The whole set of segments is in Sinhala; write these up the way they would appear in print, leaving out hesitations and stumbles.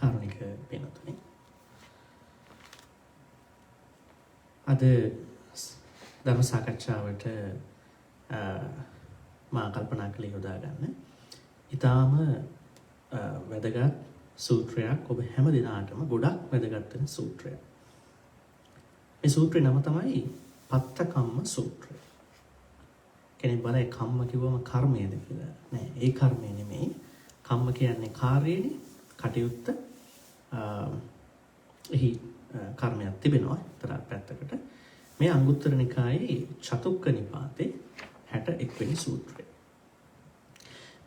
කාරුණික වෙනතුනේ. අද ධර්ම සාකච්ඡාවට මා කල්පනා කළේ යොදා ගන්න. ඊටාම වැදගත් සූත්‍රයක් ඔබ හැම දිනාටම ගොඩක් වැදගත් වෙන සූත්‍රයක්. මේ සූත්‍රේ නම තමයි පත්තකම්ම සූත්‍රය. කෙනෙක් බලයි කම්ම කිව්වම කර්මයේද කියලා. නෑ, ඒ කර්මය නෙමෙයි. කම්ම කියන්නේ කාර්යයනේ, කටයුත්ත. එහි කර්මයක් තිබෙනවා තරක් පැත්තකට. මේ අංගුත්තර නිකායේ චතුක්ක නිපාතේ 61 වෙනි සූත්‍රය.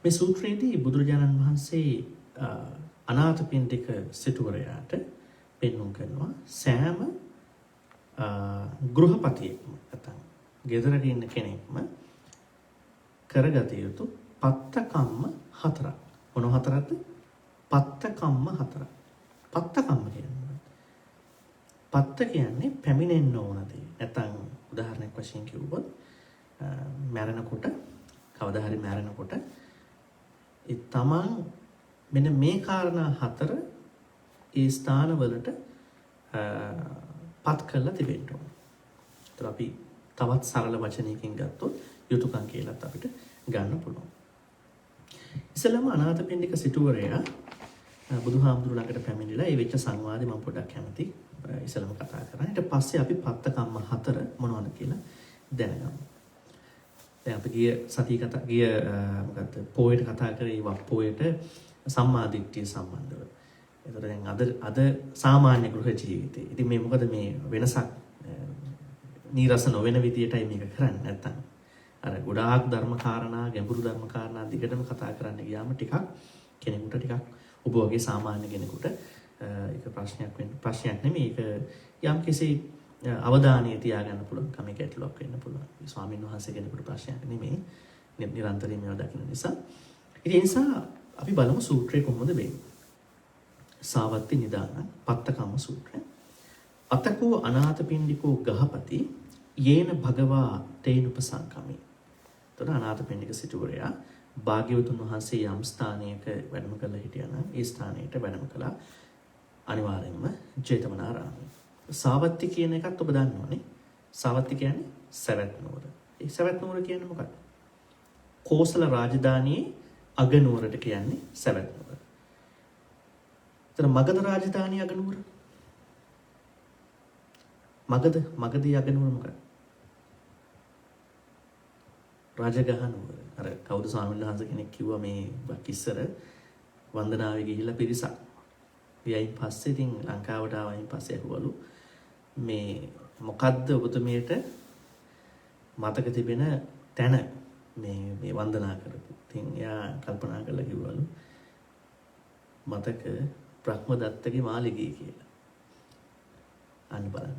මේ සූත්‍රයේදී බුදුරජාණන් වහන්සේ අනාථපිණ්ඩික සිටුවරයාට පෙන්වුම් කරනවා සෑම ගෘහපතියෙක්ම නැත්නම් ගෙදරක ඉන්න කෙනෙක්ම කරගත යුතු පත්තකම්ම හතරක්. මොන හතරක්ද? පත්තකම්ම හතරක්. පත්තකම්ම කියන්නේ පත්ත කියන්නේ පැමිණෙන්න ඕන දේ. නැත්නම් උදාහරණයක් වශයෙන් කිව්වොත් මැරෙනකොට කවදා හරි මැරෙනකොට ඒ තමන් මෙන්න මේ කාරණා හතර ඒ ස්ථානවලට පත් කරලා තිබෙන්න ඕන. ඒතර අපි තවත් සරල වචනයකින් ගත්තොත් යුතුයකම් කියලාත් අපිට ගන්න පුළුවන්. ඉස්සෙල්ලාම අනාථපිණ්ඩික සිටුවරයා බුදුහාමුදුරු ළඟට පැමිණිලා ඒ වෙච්ච සංවාදේ මම පොඩ්ඩක් කැමති ඉස්සෙල්ලාම කතා කරන්න. ඊට පස්සේ අපි පත්තකම්ම හතර මොනවද කියලා දැනගමු. දැන් අපි ගිය මොකද්ද පොයට කතා කරේ වප්පොයට සම්මාදිට්ඨිය සම්බන්ධව. ඒතර දැන් අද සාමාන්‍ය ගෘහ ජීවිතේ. ඉතින් මේ මොකද මේ වෙනසක් නීරස නොවන විදියටයි මේක කරන්නේ නැත්තම්. අර ගොඩාක් ධර්ම කාරණා, ගැඹුරු ධර්ම කාරණා දිගටම කතා කරන්න ගියාම ටිකක් කෙනෙකුට ටිකක් ඔබ වගේ සාමාන්‍ය කෙනෙකුට ඒක ප්‍රශ්නයක් නෙමෙයි. ඒක යම් කිසි අවධානය තියාගන්න පුළුවන් කම ගැටලුවක් වෙන්න පුළුවන්. ස්වාමීන් වහන්සේ කෙනෙකුට ප්‍රශ්නයක් නෙමෙයි. නිරන්තරයෙන් මේවා දකින්න නිසා. ඒ නිසා අපි බලමු සූත්‍රය කොහොමද වෙන්නේ. සාවත්ති නිදාන පත්තකම්ම සූත්‍රය. අතකෝ අනාථපිණ්ඩිකෝ ගහපති යේන භගවා තේනුපසංකමි. තොර අනාථපිණ්ඩික සිටුවරයා භාග්‍යවතුන් වහන්සේ යම් ස්ථානයක වැඩම කරලා හිටියා නම් ඒ ස්ථානයට වැඩම කළා අනිවාර්යයෙන්ම ජේතවනාරාමයේ. සාවත්ති කියන එකත් ඔබ දන්නවනේ. සාවත්ති කියන්නේ සවැත් නුවර. ඒ සවැත් නුවර කියන්නේ මොකක්ද? කෝසල රාජධානියේ අගනුවරට කියන්නේ සවැත් නුවර. එතන මගධ රාජධානිය අගනුවර. මගධී අගනුවර මොකක්ද? රජගහ නුවර. අර කවුද ස්වාමීන් වහන්සේ කෙනෙක් කිව්වා මේ ඉස්සර වන්දනාවේ ගිහිල්ලා පිරිසක්. ඊයින් පස්සේ ඉතින් ලංකාවට ආවයින් පස්සේ අහුවලු මේ මොකද්ද ඔබතුමියට මතක තිබෙන තැන මේ වන්දනා කරපු. ඉතින් එයා කල්පනා කරලා කිව්වලු මතක බ්‍රහ්මදත්තගේ මාලිගය කියලා. අන්න බලන්න.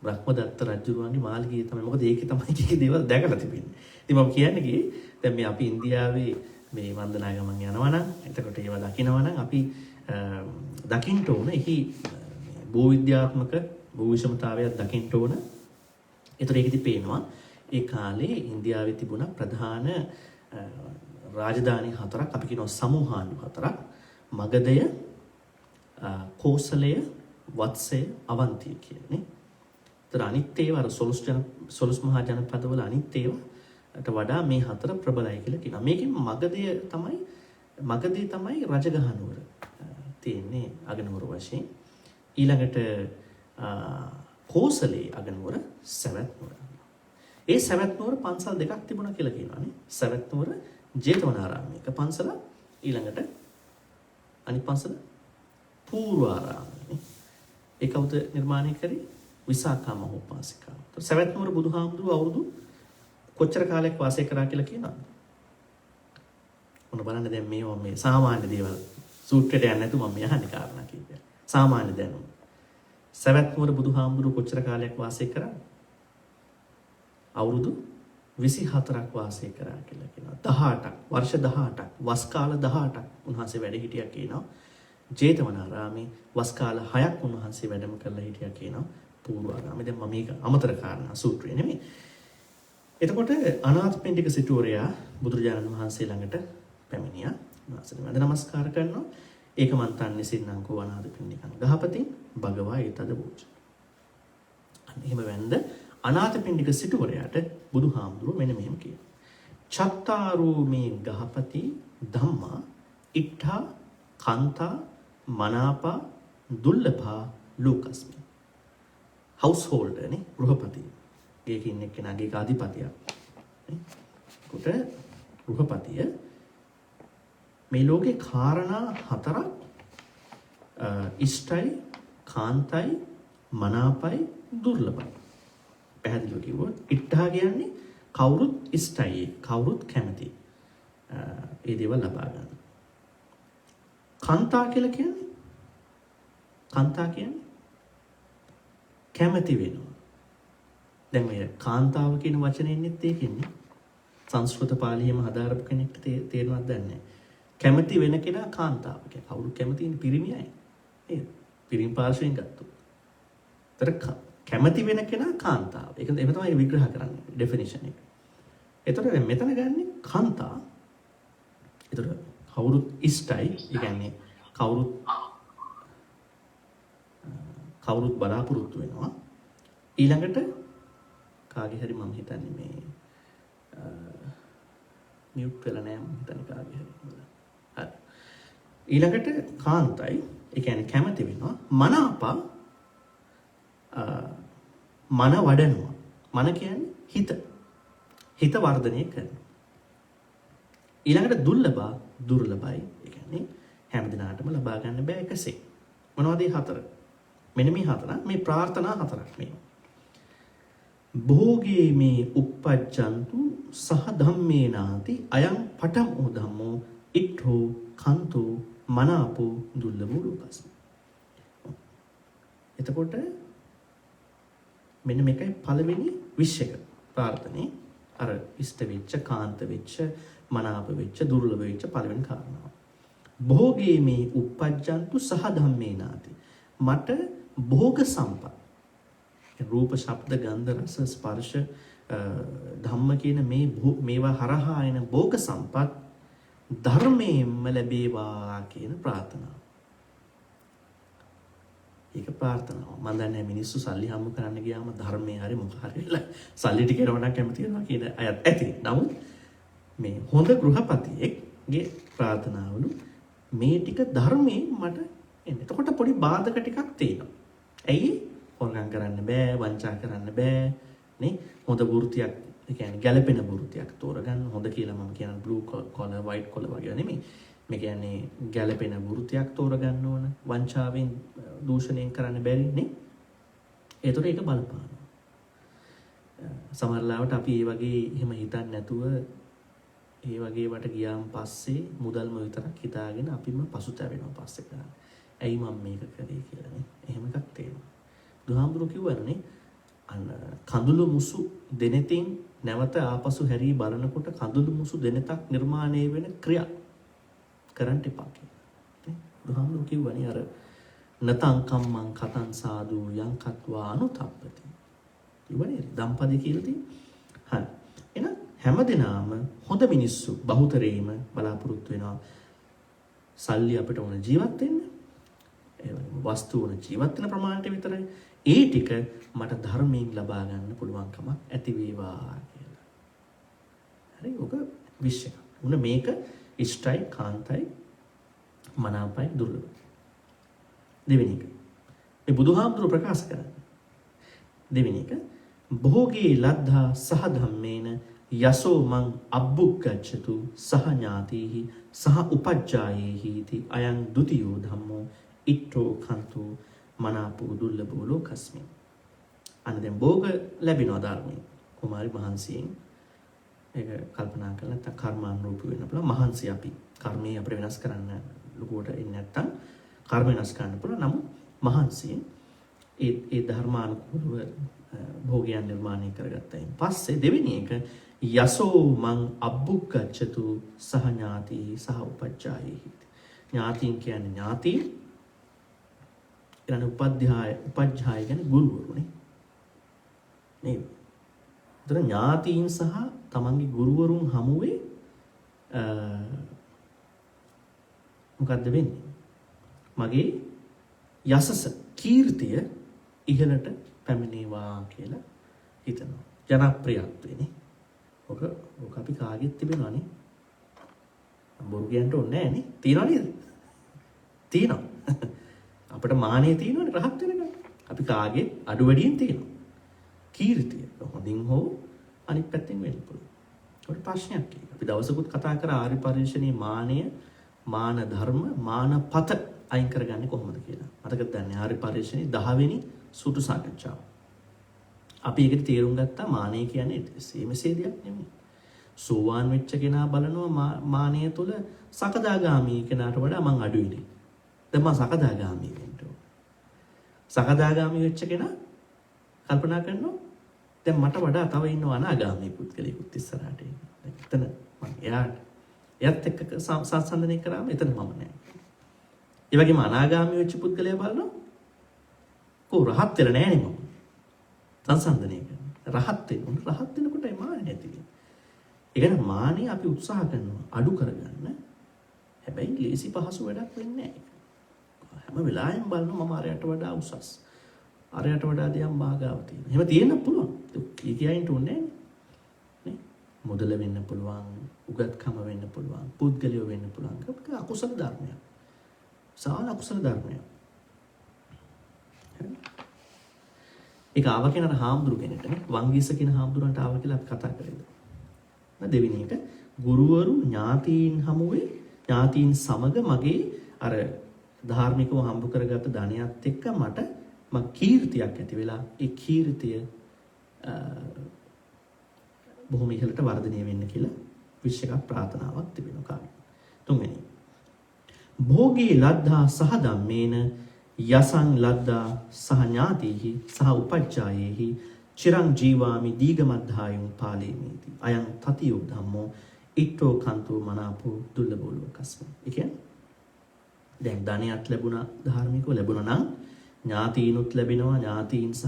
බ්‍රහ්මදත්ත රජුගේ මාලිගය තමයි. මොකද ඒකේ තමයි කීකේ දේවල් දැකලා තිබෙන්නේ. ඉතින් මම කියන්නේ දැන් මේ අපි ඉන්දියාවේ මේ වන්දනා ගමන් යනවා නම් එතකොට ඒවා දකිනවා නම් අපි දකින්න ඕන එහි භූ විද්‍යාත්මක භූ විෂමතාවයක් දකින්න ඕන. ඒතර ඒකෙදි පේනවා ඒ කාලේ ඉන්දියාවේ තිබුණ ප්‍රධාන රාජධානි හතරක් අපි කියනවා සමූහාණ්ඩු හතරක්. මගධය, කෝසලය, වත්සය, අවන්තිය කියන්නේ. ඒතර අනිත් ඒවා අර සොළොස් මහා ජනපදවල අනිත් ඒවාට වඩා මේ හතර ප්‍රබලයි කියලා කියනවා. මේකෙන් මගධය තමයි රජගහ නුවර තියෙන්නේ අගනුවර වශයෙන්. ඊළඟට කෝසලයේ අගනුවර සවැත් නුවර. ඒ සවැත් නුවර පන්සල් දෙකක් තිබුණා කියලා කියනවානේ. සවැත් නුවර ජේතවනාරාමයේ එක පන්සල, ඊළඟට අනිත් පන්සල පූර්වාරාමයේ. ඒ කවුද නිර්මාණය කරේ? විසාකා මහෝපාසිකාව. සවැත් නුවර බුදුහාමුදුරුවෝ අවුරුදු කොච්චර කාලයක් වාසය කරා කියලා කියනවාද? මොන බලන්න දැන් මේවා මේ සාමාන්‍ය දේවල් සූත්‍රයට යන්නේ නැතුව මම යහන්නේ කාරණා කීපයක්. සාමාන්‍ය දැනුම. සවැත් නුවර බුදුහාමුදුරුවෝ කොච්චර කාලයක් වාසය කරා? අවුරුදු 24ක් වාසය කරා කියලා කියනවා. 18ක්, වර්ෂ 18ක්, වස් කාල 18ක් උන්වහන්සේ වැඩ හිටියා කියනවා. ජේතවනාරාමේ වස් කාල 6ක් උන්වහන්සේ වැඩම කරලා හිටියා කියනවා. පූර්වාරාමේ. දැන් මම මේක අමතර කාරණා සූත්‍රය නෙමෙයි. එතකොට අනාථපිණ්ඩික සිටුවරයා බුදුරජාණන් වහන්සේ ළඟට පැමිණියා. උන්වහන්සේට වන්ද නමස්කාර කරනවා. ඒකමන්තන්නේ සින්නංකෝ අනාථපිණ්ඩිකං ගහපතින් භගවා ඒතද වූච. අන්න එහෙම වැන්ද අනාථපිණ්ඩික සිටුවරයාට බුදුහාමුදුරුවෝ මෙන්න මෙහෙම කියනවා. චත්තාරෝ මේ ගහපති ධම්මා ඉට්ඨා කාන්තා මනාපා දුර්ලභා ලෝකස්මි. හවුස්හෝල්ඩර් නේ ගෘහපති. ගේක ඉන්න කෙනාගේ අධිපතියා. කොට ගෘහපතිය මේ ලෝකේ කාරණා හතරක් ඉෂ්ටයි කාන්තයි මනාපයි දුර්ලභයි. පැහැදිලිව කිව්වොත් ඉට්ඨා කියන්නේ කවුරුත් ඉෂ්ටයි කවුරුත් කැමති ඒ දේවල් ලබා ගන්න. කාන්තා කියලා කියන්නේ කැමති වෙනවා. දැන් මේ කාන්තාව කියන වචනේ ඉන්නෙත් ඒකෙන්නේ. සංස්කෘත පාලියෙම හදාරපු කෙනෙක්ට තේරෙනවද දන්නේ නැහැ. කැමති වෙන කෙනා කාන්තාව කියන්නේ කවුරු කැමති ඉන්නේ පිරිමියයි. නේද? පිරිමි පාර්ශවයෙන් ගත්තොත්. ඒතර කැමති වෙන කෙනා කාන්තාව. ඒක තමයි විග්‍රහ කරන්නේ ඩෙෆිනිෂන් එක. ඒතර මෙතන ගන්නේ කාන්තා. ඒතර කවුරුත් ඉෂ්ටයි. ඒ කියන්නේ කවුරුත් බලාපොරොත්තු වෙනවා. ඊළඟට කාගේ හරි මම හිතන්නේ මේ මියුට් වෙලා නැහැ මම හිතන්නේ කාගේ හරි. හරි. ඊළඟට කාන්තයි. ඒ කියන්නේ කැමති වෙනවා. මනාපා මන වඩනවා. මන කියන්නේ හිත. හිත වර්ධනය කරනවා. ඊළඟට දුර්ලභයි. ඒ කියන්නේ හැම දිනාටම ලබා ගන්න බෑ එකසේ. මොනවද මේ හතර? මෙන්න මේ හතර මේ ප්‍රාර්ථනා හතරක් මේ. භෝගේ මේ uppajjantu සහ ධම්මේනාති අයං පඨමෝ ධම්මෝ ඉට්ඨෝ කන්තෝ මනාපෝ දුර්ලභෝ ලෝකස්මි. එතකොට මෙන්න මේකයි පළවෙනි විශ්යක ප්‍රාර්ථනේ අර ඉෂ්ට වෙච්ච කාන්ත වෙච්ච මනාප වෙච්ච දුර්ලභ වෙච්ච පළවෙනි කාරණාව. භෝගේ මේ uppajjantu සහ ධම්මේනාති මට භෝග සම්පත් රූප ශබ්ද ගන්ධ රස ස්පර්ශ ධම්ම කියන මේවා හරහා එන භෝග සම්පත් ධර්මයෙන්ම ලැබේවා කියන ප්‍රාර්ථනාව. ඒක ප්‍රාර්ථනාව. මම දන්නේ මිනිස්සු සල්ලි හම්බ කරන්න ගියාම ධර්මයේ හරි මොකක් හරි වෙලා සල්ලි ටික කරවන්න කැමති වෙනවා කියන අයත් ඇති. නමුත් මේ හොඳ ගෘහපතියෙක්ගේ ප්‍රාර්ථනාවලු මේ ටික ධර්මයෙන් මට එන්න. එතකොට පොඩි බාධක ටිකක් තියෙනවා. ඇයි? හොරගම් කරන්න බෑ, වංචා කරන්න බෑ. නේ? හොඳ වෘත්තියක්, ඒ කියන්නේ ගැළපෙන වෘත්තියක් තෝරගන්න. හොඳ කියලා මම කියන බ්ලූ කොලර්, වයිට් කොලර් වගේ නෙමෙයි. මේ කියන්නේ ගැළපෙන වෘත්තියක් තෝරගන්න ඕන. වංචාවෙන් දූෂණයෙන් කරන්න බැරි නේ. ඒතර ඒක බලපානවා. සමහරවිට අපි මේ වගේ එහෙම හිතන්නේ නැතුව ඒ වගේ වට ගියාන් පස්සේ මුදල්ම විතරක් හිතාගෙන අපිම පසුතැවෙනවා පස්සේ කරා. ඇයි මම මේක කරේ කියලා නේ. එහෙම එකක් තියෙනවා. බුදුහාමුදුරුවෝ කිව්වනේ අන්න කඳුළු මුසු දෙනෙතින් නැවත ආපසු හැරී බලනකොට කඳුළු මුසු දෙනෙතක් නිර්මාණය වෙන ක්‍රියා කරන්න එපා කියලා. නේ? බුදුහාමුදුරුවෝ කිව්වනේ අර නතං කම්මං කතං සාදු යං කତ୍වා අනුතප්පති. ඉවනේ දම්පදේ කියලා තියෙන්නේ. හරි. එහෙනම් හැමදෙනාම හොඳ මිනිස්සු බහුතරේම බලාපොරොත්තු වෙනවා සල්ලි අපිට ඕන ජීවත් වෙන්න. ඒ වගේම වස්තු ඕන ජීවත් වෙන ප්‍රමාණයට විතරයි. ඒ ටික මට ධර්මයෙන් ලබා ගන්න පුළුවන්කම ඇති වේවා කියලා. හරි ඔක විශ්ය. උන මේක ඉෂ්ටයි කාන්තයි මනාපයි දුර්ලභයි. දෙවෙනි එක. මේ බුදුහාමුදුරුවෝ ප්‍රකාශ කරන්නේ. දෙවෙනි එක භෝගේ ලද්ධා සහ ධම්මේන යසෝ මං අබ්බුක්කච්ඡතු සහ ඥාතිහි සහ උපජ්ජායේහි ති අයං ဒ ුතියෝ ධම්මෝ ඉට්ඨෝ කන්තෝ මනාපෝ දුර්ලභෝ ලෝකස්මි. අන්න දැන් භෝග ලැබෙනවා ධර්මයෙන්. කුමාරි මහන්සියෙන් ඒක කල්පනා කරලා නැත්නම් කර්මානුරූපී වෙන්න පුළුවන්. මහන්සි අපි කර්මයේ අපිට වෙනස් කරන්න ලුකුවට එන්නේ නැත්නම් කර්ම වෙනස් කරන්න පුළුවන්. නමුත් මහන්සියෙන් ඒ ධර්මානුකූලව භෝගයන් නිර්මාණය කරගත්තයින් පස්සේ දෙවෙනි එක යසෝ මං අබ්බුක්කච්ඡතු සහ ඥාති සහ උපජ්ජායේහි. ඥාතින් කියන්නේ ඥාති ඊළඟ උපජ්ජාය කියන්නේ ගුරුවරුනේ. නේද? ඒතර ඥාතීන් සහ තමන්ගේ ගුරුවරුන් හමුවේ මොකද්ද වෙන්නේ? මගේ යසස කීර්තිය ඉහළට පැමිණේවා කියලා හිතනවා. ජනප්‍රියත්වයනේ. ඔක අපි කාගෙත් තිබෙනවනේ. බොරු කියන්න ඕනේ නෑනේ. තියනවා නේද? තියෙනවා. අපිට මානෙ තියෙනවනේ රහත් වෙනකම්. අපි කාගේ අඩු වැඩියෙන් තියෙනවා. කීර්තිය හොඳින් හෝ අනිත් පැත්තෙන් වෙන්න පුළුවන්. ඒකට ප්‍රශ්නයක් තියෙනවා. අපි දවසකුත් කතා කරා ආර්ය පරිශ්‍රණයේ මානය, මාන ධර්ම, මානපත අයින් කරගන්නේ කොහොමද කියලා. මතකද දන්නේ ආර්ය පරිශ්‍රණයේ 10 වෙනි සූත්‍ර සාකච්ඡාව. අපි ඒකට තේරුම් ගත්තා මානය කියන්නේ මෙසේ දෙයක් නෙමෙයි. සෝවාන් වෙච්ච කෙනා බලනවා මානය තුළ සකදාගාමී කෙනාට වඩා මං අඩුයිනේ. දැන් මම සකදාගාමී වෙන්න ඕන. සකදාගාමී වෙච්ච කෙනා කල්පනා කරනවා දැන් මට වඩා තව ඉන්නවා අනාගාමී පුද්ගලයෙකුත් ඉස්සරහට ඉන්නේ. දැන් එතන මම එයාත් එක්ක සංසන්දනය කරාම එතන මම නෑ. ඒ වගේම අනාගාමී වෙච්ච පුද්ගලයා බලනවා කො රහත් වෙලා නෑනේ මම. සංසන්දනය කරනවා. රහත් වෙනකොටයි මානෙ නැති වෙන්නේ. ඒ කියන්නේ මානෙ අපි උත්සාහ කරනවා අඩු කරගන්න. හැබැයි ලේසි පහසු වැඩක් වෙන්නේ නෑ. හැම වෙලාවෙම බලනවා මම අරයට වඩා උසස්. අරයට වඩා දෙයක් මාගාව තියෙනවා. එහෙම තියෙන්න පුළුවන්. කියයින්ට ඕනේ නේ. මොදල වෙන්න පුළුවන්, උගත්කම වෙන්න පුළුවන්, පුද්ගලියෝ වෙන්න පුළුවන්. ඒක අකුසල ධර්මයක්. සාල අකුසල ධර්මයක්. ඒක ආව කෙනාට හාමුදුරු කෙනෙක්ට නේ වංගීස කියන හාමුදුරන්ට ආව කියලා අපි කතා කරේ. දෙවෙනි එක ගුරුවරු ඥාතීන් හමුවේ ඥාතීන් සමග මගේ අර ධාර්මිකව හම්බ කරගත්ත ධනියත් එක්ක මට කීර්තියක් ඇති වෙලා ඒ කීර්තිය බොහොම ඉහළට වර්ධනය වෙන්න කියලා විශ්වක ප්‍රාර්ථනාවක් තිබෙනවා කාර්ය. තුන්වෙනි භෝගී ලද්දා සහ ධම්මේන යසං ලද්දා සහ ඥාතිහි සහ උපජ්ජායේහි චිරං ජීවාමි දීගමද්ධායුං පාලේමේති අයං තතියෝ ධම්මෝ ඉට්ඨෝ කන්තෝ මනාපෝ දුර්ලභෝ ලෝකස්ම. ඒ කියන්නේ දැන් ධනියක් ලැබුණා ධාර්මිකව ලැබුණා නම් ඥාතීනුත් ලැබෙනවා ඥාතීන් සහ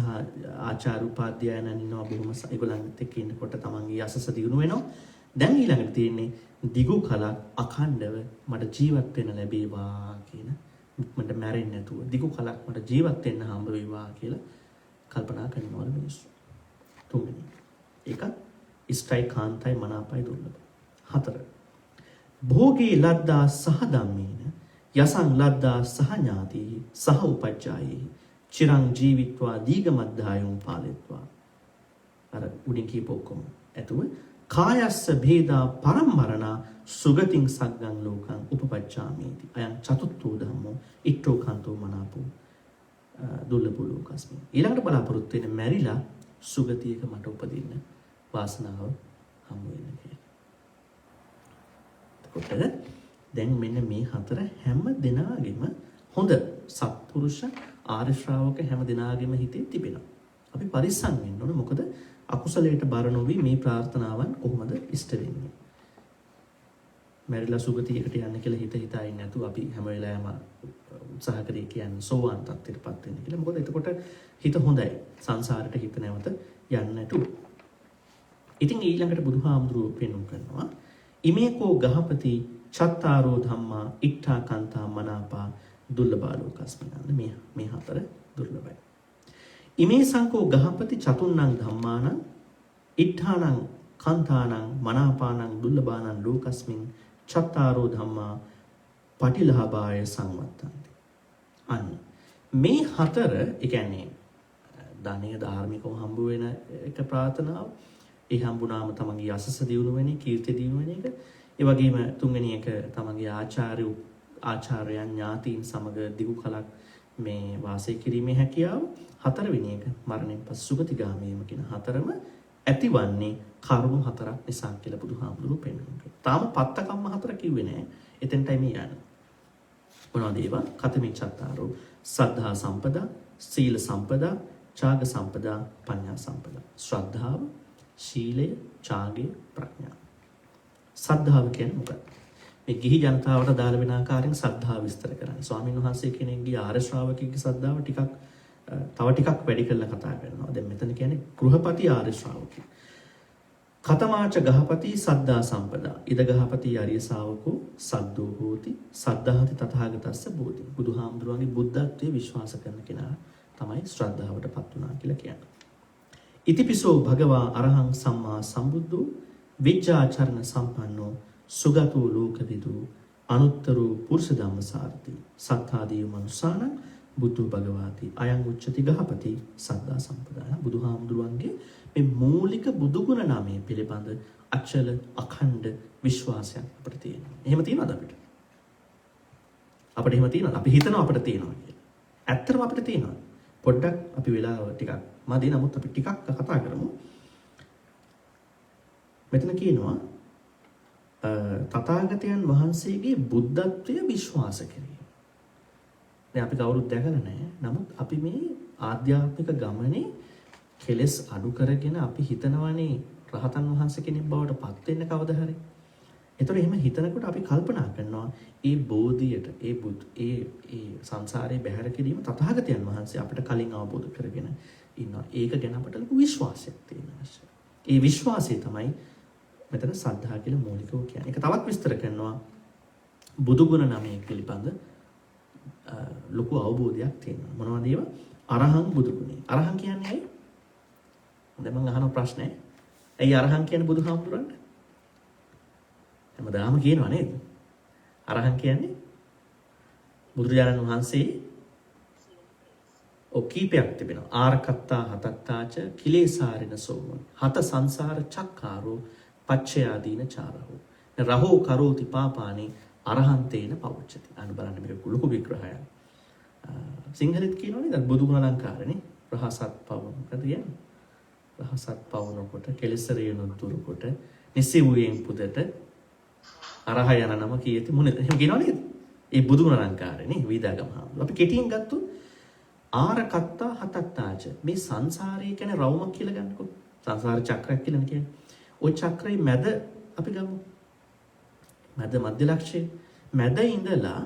ආචාර්ය උපාධ්‍යායන් ඉන්නවා බොහොම ඒගොල්ලන්ත් එක්ක ඉන්නකොට තමන්ගේ යසස දිනු වෙනවා. දැන් ඊළඟට තියෙන්නේ දිගු කලක් අඛණ්ඩව මට ජීවත් වෙන්න ලැබේවා කියන මට මැරෙන්නේ නැතුව දිගු කලක් මට ජීවත් වෙන්න හම්බ වේවා කියලා කල්පනා කරනවා මිනිස්සු. තුන්වෙනි ඒක ඉෂ්ටයි කාන්තයි මනාපයි දුර්ලභ. 4 භෝගී ලද්දා සහ ධම්මේන යසං ලද්දා සහ ඥාති සහ උපජ්ජායේ චිරං ජීවිත්වා දීගමද්ධායුං පාලෙත්වා. අර උඩින් කියපොක්කම ඇතුව කායස්ස භේදා පරම්මරණා සුගතින් සග්ගං ලෝකං උපපච්චාමේති අයං චතුත්ථෝ ධම්මෝ ඉට්ඨෝ කන්තෝ මනාපෝ දුර්ලභෝ ලෝකස්මි. ඊළඟට බලාපොරොත්තු වෙන මැරිලා සුගතියක මට උපදින්න වාසනාව හමු වෙන කියලා. එතකොට දැන් මෙන්න මේ 4 හැම දිනාගෙම හොඳ සත්පුරුෂ ආර්ය ශ්‍රාවක හැම දිනාගෙම හිතේ තිබෙනවා. අපි පරිස්සම් වෙන්න ඕනේ. මොකද අකුසලයට බර නොවි මේ ප්‍රාර්ථනාවන් කොහොමද ඉෂ්ට වෙන්නේ? මැරිලා සුගතියකට යන්න කියලා හිතා ඉන්නේ නැතුව අපි හැම වෙලාවෙම උත්සාහ කරේ කියන්නේ සෝවාන් තත්ත්වයටපත් වෙන්න කියලා. මොකද එතකොට හිත හොඳයි. සංසාරයට හිත නැවත යන්නේ නැතුව. ඉතින් ඊළඟට බුදුහාමුදුරුවෝ පෙන්වුම් කරනවා ඉමේකෝ ගහපති චත්තාරෝ ධම්මා ඉට්ඨා කන්තා මනාපා දුර්ලභා ලෝකස්මිනන්න මේ 4 දුර්ලභයි. ඉමේ සංකෝ ගහපති චතුන්නං ධම්මානං ඉට්ඨානං කන්තානං මනාපානං දුර්ලභානං ලෝකස්මින් චත්තාරෝ ධම්මා පටිලාභාය සංවත්තන්ති. අන්න මේ 4 ඒ කියන්නේ ධානීය ධාර්මිකව හම්බ වෙන එක ප්‍රාර්ථනාව. ඒ හම්බුනාම තමන්ගේ යසස දියුණු වෙන එක, කීර්තිය දියුණු වෙන එක. ඒ වගේම තුන්වෙනි එක තමන්ගේ ආචාර්යයන් ඥාතීන් සමග දිගු කලක් මේ වාසය කිරීමේ හැකියාව. 4 වෙනි එක මරණයෙන් පසු සුගතිගාමී වීම කියන 4ම ඇතිවන්නේ කරුණු 4ක් නිසා කියලා බුදුහාමුදුරුවෝ පෙන්වනවා. තාම පත්ත කම්ම 4 කිව්වේ නෑ. එතෙන්ටයි මේ යන්නේ. මොනවද ඒවා? කතමේ චත්තාරෝ සද්ධා සම්පදා, සීල සම්පදා, ඡාග සම්පදා, පඤ්ඤා සම්පදා. ශ්‍රද්ධාව, ශීලය, ඡාගය, ප්‍රඥාව. සද්ධාව කියන්නේ මොකක්ද? මේ ගිහි ජනතාවට දාල වෙන ආකාරයෙන් සද්ධාව විස්තර කරන්නේ. ස්වාමීන් වහන්සේ කෙනෙක්ගේ ආර්ය ශ්‍රාවකෙක්ගේ සද්ධාව තව ටිකක් වැඩි කරලා කතා කරනවා. දැන් මෙතන කියන්නේ ගෘහපති ආර්ය ශ්‍රාවකෙක්. කතමාච ගහපති සද්දා සම්පදා ඉද ගහපති ආර්ය ශාවකෝ සද්දෝ හෝති සද්ධාහති තථාගතස්ස බෝධි. බුදුහාමුදුරුවන්ගේ බුද්ධත්වයේ විශ්වාස කරන කෙනා තමයි ශ්‍රද්ධාවටපත් වුණා කියලා කියන්නේ. ඉතිපිසෝ භගවා අරහං සම්මා සම්බුද්ධෝ විජ්ජාචරණ සම්පන්නෝ සුගතෝ ලෝකවිදු අනුත්තරෝ පුරුෂ ධම්මසාරති සත්තාදී මනුසාන බුද්ධ භගවාති අයං උච්චති ගහපති සද්දා සම්පදාය. බුදුහාමුදුරුවන්ගේ මේ මූලික බුදුගුණ නාමයේ පිළිබඳ අචල අඛණ්ඩ විශ්වාසයක් අපිට තියෙනවා. එහෙම තියනවද අපිට? අපිට එහෙම තියනවද? අපි හිතනවා අපිට තියෙනවා කියලා. ඇත්තටම අපිට තියෙනවා. පොඩ්ඩක් අපි වෙලාව ටිකක් මදි, නමුත් අපි ටිකක් කතා කරමු. මෙතන කියනවා තථාගතයන් වහන්සේගේ බුද්ධත්වය විශ්වාස කිරීම. දැන් අපි කවුරුත් දැකලා නැහැ. නමුත් අපි මේ ආධ්‍යාත්මික ගමනේ කෙලස් අඩු කරගෙන අපි හිතනවානේ රහතන් වහන්සේ කෙනෙක් බවට පත් වෙන්න කවදා හරි. ඒතර එහෙම හිතනකොට අපි කල්පනා කරනවා ඒ බෝධියට ඒ සංසාරේ බැහැර කිරීම තථාගතයන් වහන්සේ අපිට කලින් අවබෝධ කරගෙන ඉන්නවා. ඒක ගැන අපට ලොකු විශ්වාසයක් තියෙනවා. ඒ විශ්වාසය තමයි මෙතන සද්ධා කියලා මූලිකව කියන්නේ. ඒක තවත් විස්තර කරනවා බුදුගුණ නමේ පිළිබඳ ලොකු අවබෝධයක් තියෙනවා. මොනවද ඒවා? අරහං බුදුගුණේ. අරහං කියන්නේ ඇයි? දැන් මම අහන ප්‍රශ්නේ. ඇයි අරහං කියන්නේ බුදුහාමුදුරන්ට? හැමදාම කියනවා නේද? අරහං කියන්නේ බුදුරජාණන් වහන්සේ කීපයක් තිබෙනවා. ආරකත්තා හතත්තාච කිලේසාරින සෝමන. හත සංසාර චක්කාරෝ පච්චයාදීන චාරහෝ. රහෝ කරෝති පාපානි අරහන්තේන පවච්චති. අන්න බලන්න මේක ලොකු විග්‍රහයක්. සිංහලෙත් කියනවනේ දැන් බුදුගුණ අලංකාරනේ. රහසත් පවන. මොකද කියන්නේ? රහසත් පවනකොට කෙලෙසරියන දුරු කොට නිසිවුයෙන් පුදට අරහ යන නම කීයති මොනද? එහෙම කියනව නේද? ඒ බුදුගුණ අලංකාරනේ වීදාගම හාමුදුරුවෝ. අපි කෙටියෙන් ගත්තොත් ආරකත්තා හතත්තාච මේ සංසාරය කියන්නේ රවුමක් කියලා ගන්නකො. සංසාර චක්‍රයක් කියලා කියන්නේ. ওই චක්‍රයේ මැද අපි ගමු. මැද මධ්‍ය ලක්ෂ්‍යය. මැද ඉඳලා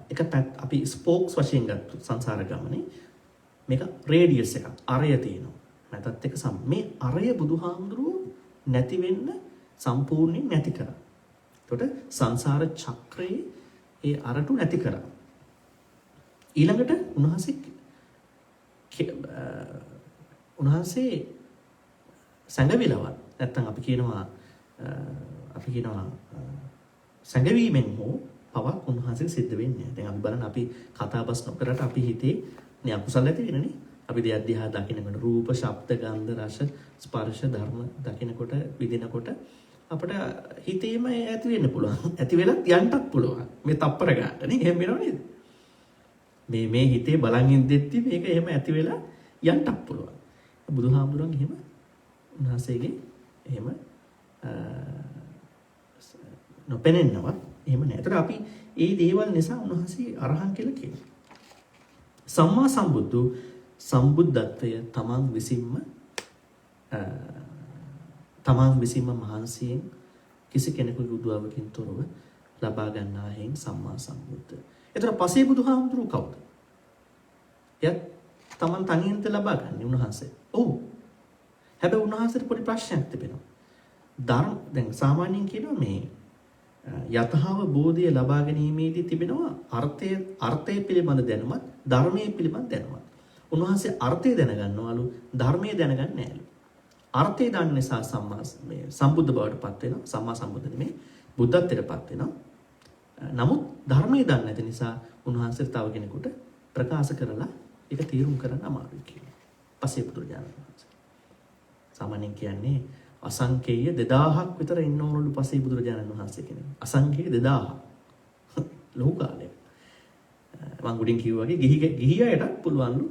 එක අපි ස්පෝක්ස් වශයෙන් ගත්තොත් සංසාර ගමනේ මේක රේඩියස් එකක් අරය තියෙනවා. මැදත් එක මේ අරය බුදුහාමුදුරුවෝ නැති වෙන්න සම්පූර්ණයෙන් නැති කරා. එතකොට සංසාර චක්‍රයේ ඒ අරටු නැති කරා. ඊළඟට උන්වහන්සේ සංගවිලවත් නැත්තම් අපි කියනවා සංගවීමෙන් හෝ පවක් උන්වහන්සේට සිද්ධ වෙන්නේ නැහැ. දැන් අපි බලන්න අපි කතාබස් නොකරට අපි හිතේ නේ අකුසල ඇති වෙනනේ. අපි දෙයක් දිහා දකිනකොට රූප, ශබ්ද, ගන්ධ, රස, ස්පර්ශ, ධර්ම දකිනකොට විඳිනකොට අපිට හිතේම ඇති වෙන්න පුළුවන්. ඇති වෙලත් යන්නත් පුළුවන්. මේ තප්පර ගන්නනේ. එහෙම වෙනව නේද? මේ හිතේ බලන් ඉඳෙද්දි මේක එහෙම ඇති වෙලා යන්නත් පුළුවන්. බුදුහාමුදුරන් එහෙම උන්වහන්සේගේ එහෙම නොපෙනෙන්නවත් එහෙම නෑ. ඒතර අපි මේ දේවල් නිසා උන්වහන්සේ අරහන් කියලා කියනවා. සම්මා සම්බුද්ධ සම්බුද්ධත්වය තමන් විසින්ම මහන්සියෙන් කිසි කෙනෙකුගේ උදව්වකින් තොරව ලබා ගන්නා හේන් සම්මා සම්බුද්ධ. ඒතර පසේ බුදුහාමුදුරුවෝ කවුද? එයත් තමන් තනියෙන්ද ලබා ගන්නේ උන්වහන්සේ. ඔව්. හැබැයි උන්වහන්සේට පොඩි ප්‍රශ්නයක් තිබෙනවා. දැන් සාමාන්‍යයෙන් කියනවා මේ යතහව බෝධිය ලබා ගැනීමේදී තිබෙනවා අර්ථය පිළිබඳ දැනුමත් ධර්මයේ පිළිබඳ දැනුමත්. උන්වහන්සේ අර්ථය දැනගන්නවලු ධර්මයේ දන්නගන්නේ නැහැලු. අර්ථය දන්න නිසා සම්බුද්ධ බවට පත් වෙනවා. සම්මා සම්බුද්ධ නෙමෙයි බුද්ධත්වයට පත් වෙනවා. නමුත් ධර්මයේ දන්නේ නැති නිසා උන්වහන්සේ තව කෙනෙකුට ප්‍රකාශ කරලා ඒක තීරුම් කරන්න අමාරුයි කියලා. පසේ බුදුරජාණන් වහන්සේ. සාමාන්‍යයෙන් කියන්නේ අසංකේය 2000ක් විතර ඉන්න ඕනලු පසේ බුදුරජාණන් වහන්සේ කෙනෙක්. අසංකේය 2000ක්. ලොකු කාලයක්. මම උඩින් කිව්වා වගේ ගිහි අයටත් පුළුවන්ලු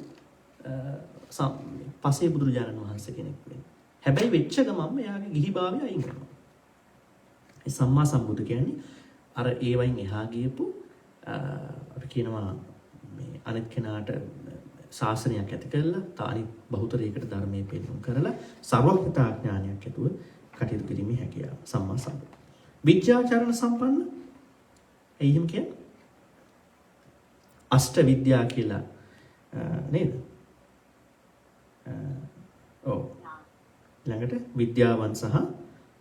පසේ බුදුරජාණන් වහන්සේ කෙනෙක් වෙන්න. හැබැයි වෙච්ච ගමන්ම එයාගේ ගිහිභාවය අයින් කරනවා. ඒ සම්මා සම්බුදු කියන්නේ අර ඒ වයින් එහා ගියපු අපි කියනවා මේ අනිත් කෙනාට ශාසනයක් ඇති කරලා තානි බහුතරයකට ධර්මයේ පෙන්වුම් කරලා සර්වඥතා ඥානයක් ඇතුව කටයුතු කිරීමේ හැකියාව සම්මා සම්බුදු. විද්‍යාචරණ සම්පන්න එයිම කියන්නේ අෂ්ට විද්‍යා කියලා නේද? ඔව්. ඊළඟට විද්‍යාවන් සහ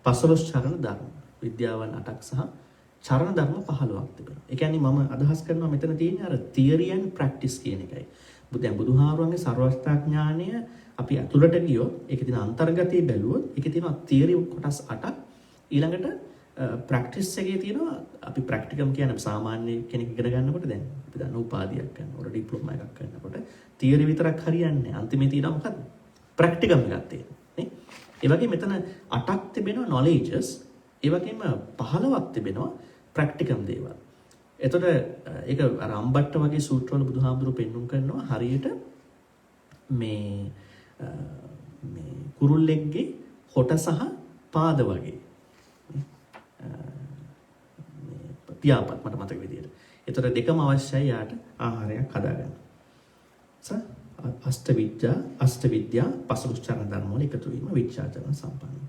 15 චරණ ධර්ම. විද්‍යාවන් 8ක් සහ චරණ ධර්ම 15ක් තිබෙනවා. ඒ කියන්නේ මම අදහස් කරනවා මෙතන තියෙන්නේ අර theory and practice කියන එකයි. දැන් බුදුහාරුවන්ගේ සර්වඥාඥානය අපි අතුලට ගියොත් ඒකේ තියෙන අන්තර්ගතය බැලුවොත් ඒකේ තියෙනවා theory කොටස් 8ක්. ඊළඟට ප්‍රැක්ටිස් එකේ තියෙනවා අපි ප්‍රැක්ටිකම් කියන්නේ සාමාන්‍ය කෙනෙක් ඉගෙන ගන්නකොට දැන් අපි දන්න උපාධියක් ගන්නකොට ඩිප්ලෝමා එකක් කරනකොට තියරි විතරක් හරියන්නේ නැහැ. අන්තිමේ තියෙනවා මොකද්ද? ප්‍රැක්ටිකම් එකක් තියෙනවා නේ. ඒ වගේ මෙතන 8ක් තිබෙනවා knowledges. ඒ වගේම 15ක් තිබෙනවා ප්‍රැක්ටිකම් දේවල්. එතකොට ඒක අර අම්බට්ට වගේ සූත්‍රවල බුදුහාමුදුරුවෝ පෙන්වුම් කරනවා හරියට මේ කුරුල්ලෙක්ගේ හොට සහ පාද වගේ. පියාපත් මට මතක විදියට. ඒතර දෙකම අවශ්‍යයි යාට ආහාරයක් හදාගන්න. අෂ්ටවිද්‍යා 15 චරණ ධර්ම වල එකතු වීම විචාචරණ සම්පන්න.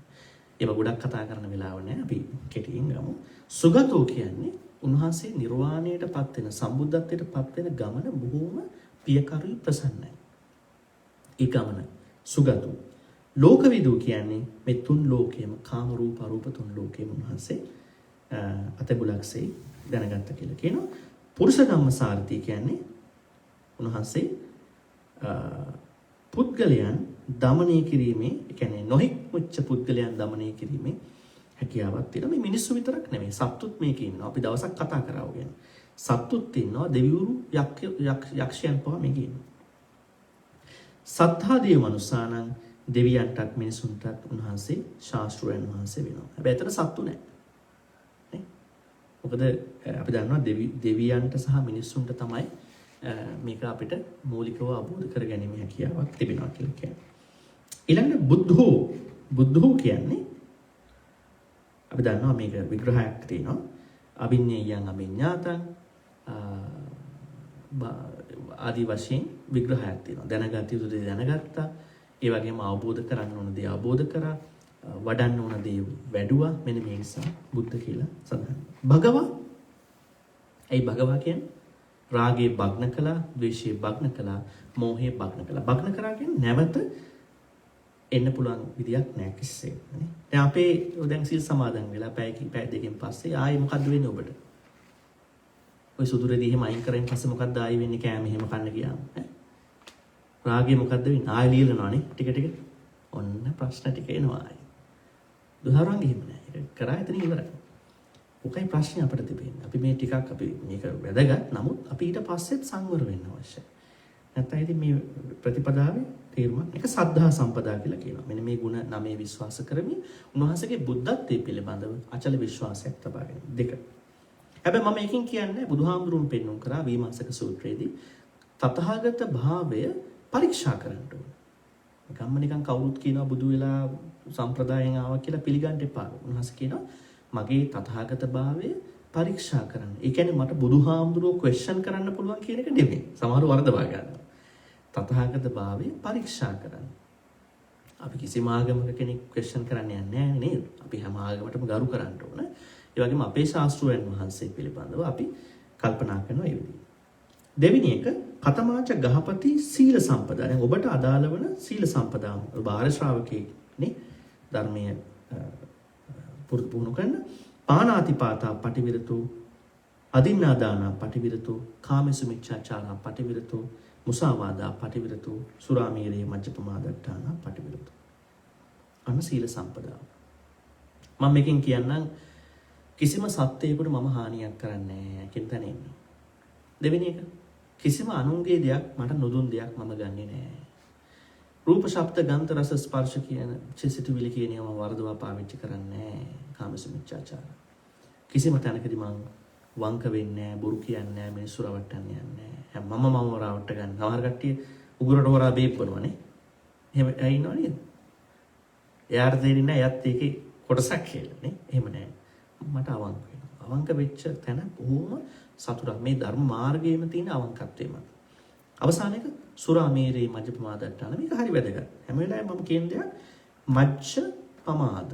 ඒක ගොඩක් කතා කරන වෙලාව නෑ අපි කෙටියෙන් ගමු. සුගතෝ කියන්නේ උන්වහන්සේ නිර්වාණයටපත් වෙන සම්බුද්ධත්වයටපත් වෙන ගමන බොහෝම පියකරුයි ප්‍රසන්නයි. ඒ ගමන සුගතෝ. ලෝකවිදු කියන්නේ මේ තුන් ලෝකයේම කාම රූප අරූප තුන් ලෝකයේම උන්වහන්සේ අතගුලක්සේ දැනගත්ත කියලා කියනවා. පුරුෂ ධම්මසාරති කියන්නේ උන්වහන්සේ පුද්ගලයන් දමනය කිරීමේ, ඒ කියන්නේ නොහික් මුච්ච පුද්ගලයන් දමනය කිරීමේ හැකියාවක් තියෙනවා. මේ මිනිස්සු විතරක් නෙමෙයි සත්තුත් මේකේ ඉන්නවා. අපි දවසක් කතා කරා වගේ. සත්තුත් ඉන්නවා, දෙවිවරු, යක්ෂයන් පවා මේකේ ඉන්නවා. සත්තාදී මනුසානං දෙවියන්ටත් මිනිසුන්ටත් උන්වහන්සේ ශාස්ත්‍රයන් වහන්සේ වෙනවා. හැබැයි ඇත්තට සත්තු නැහැ. නේ? මොකද අපි දන්නවා දෙවියන්ට සහ මිනිසුන්ට තමයි මේක අපිට මූලිකව අවබෝධ කරගැනීමේ හැකියාවක් තිබෙනවා කියලා කියන්නේ. ඊළඟට බුද්ධෝ කියන්නේ අපි දන්නවා මේක විග්‍රහයක් තියෙනවා. අභිඤ්ඤයයන් අභිඤ්ඤාතං ආදි වශයෙන් විග්‍රහයක් තියෙනවා. දැනගත යුතු දේ දැනගත්තා. ඒ වගේම අවබෝධ කරගන්න ඕන දේ අවබෝධ කරා. වඩන්න ඕන දේ වැඩුවා. මෙන්න මේ නිසා බුද්ධ කියලා සඳහන්. භගවා. ඒ භගවා කියන්නේ රාගේ භග්න කළා, ද්වේෂේ භග්න කළා, මෝහේ භග්න කළා. භග්න කරා කියන්නේ නැවත එන්න පුළුවන් විදියක් නැහැ කිසිසේත් නේ. දැන් අපේ දැන් සීල් සමාදන් වෙලා පැය දෙකකින් පස්සේ ආයේ මොකද්ද වෙන්නේ ඔබට? ඔය සුදුරේදී එහෙම අයින් කරෙන් පස්සේ මොකද්ද ආයේ වෙන්නේ කෑම එහෙම කන්න ගියාම ඈ? රාගේ මොකද්ද වෙන්නේ? ආයෙ ලියලනවානේ ටික. ඔන්න ප්‍රශ්න ටික එනවා ආයෙ. දුහාරංග එහෙම නෑ. ඒක කරා එතන ඉවරයි. ඔකයි ප්‍රශ්නේ අපිට තිබෙන්නේ. අපි මේ ටිකක් අපි මේක වැදගත්. නමුත් අපි ඊට පස්සෙත් සංවර වෙන්න අවශ්‍යයි. නැත්නම් ඉතින් මේ ප්‍රතිපදාවේ තේරුමක් එක සද්ධා සම්පදා කියලා කියනවා. මෙන්න මේ ಗುಣ 9 විශ්වාස කරමින් උන්වහන්සේගේ බුද්ධත්වයේ පිළිබඳව අචල විශ්වාසයක් තබාගෙන දෙක. හැබැයි මම එකකින් කියන්නේ බුදුහාමුදුරුවෝ පෙන්වුම් කරා විමර්ශක සූත්‍රයේදී තථාගත භාවය පරීක්ෂා කරන්න ඕනේ. නිකම්ම නිකන් කවුරුත් කියනවා බුදු වෙලා සම්ප්‍රදායෙන් ආවා කියලා පිළිගන්න එපා. උන්වහන්සේ කියනවා මගේ තථාගත භාවය පරීක්ෂා කරන්න. ඒ කියන්නේ මට බුදුහාමුදුරුවෝ ක්වෙස්චන් කරන්න පුළුවන් කියන එක නෙමෙයි. සමහරව වරදවා ගන්නවා. තථාගත භාවය පරීක්ෂා කරන්න. අපි කිසිම ආගමක කෙනෙක් ක්වෙස්චන් කරන්න යන්නේ නැහැ නේද? අපි හැම ආගමකටම ගරු කරන්න ඕන. ඒ වගේම අපේ ශාස්ත්‍රයන් වහන්සේ පිළිබඳව අපි කල්පනා කරනවා ඒ විදිහට. දෙවෙනි එක කතමාච ගහපති සීල සම්පදා. දැන් ඔබට අදාළ වන සීල සම්පදා ඔබ ආර්ය ශ්‍රාවකෙක් නේ ධර්මයේ පුරුදු කරන පානාතිපාතා පටිවිරතු අදින්නාදානා පටිවිරතු කාමසු මිච්ඡාචාරා පටිවිරතු මුසාවාදා පටිවිරතු සුරාමීරේ මජ්ජපමාදට්ඨානා පටිවිරතු. අන්න සීල සම්පදා. මම මේකෙන් කියන්නම් කිසිම සත්‍යයකට මම හානියක් කරන්නේ නැහැ කියන තැන ඉන්නවා. දෙවෙනි එක කිසිම අනුන්ගේ දෙයක් මට නොදුන් දෙයක් මම ගන්නෙ නැහැ. රූප ශබ්ද ගන්ධ රස ස්පර්ශ කියන සිතුවිලි කියන ඒවා වර්ධවා පාවිච්චි කරන්නේ නැහැ. කාමසු මිච්ඡාචාර. කිසිම තැනකදී මම වංක වෙන්නේ නැහැ, බොරු කියන්නේ නැහැ, මිනිස්සු රවට්ටන්නේ නැහැ. මම රවට්ට ගන්න. සමහර කට්ටිය උගුරට හොරා බේප්පනවනේ. එහෙම ඇයි ඉන්නව නේද? එයාට තේරෙන්නේ නැහැ එයත් ඒකේ කොටසක් කියලා නේ. එහෙම නැහැ. මට අවංක වෙනවා. අවංක වෙච්ච තැන බොහොම සතුටක්. මේ ධර්ම මාර්ගයේම තියෙන අවංකත්වයම. අවසාන එක සුරාමේරේ මජ්ජපමාදට්ඨාන. මේක හරි වැදගත්. හැම වෙලාවෙම මම කියන දේ මජ්ජ පමාද.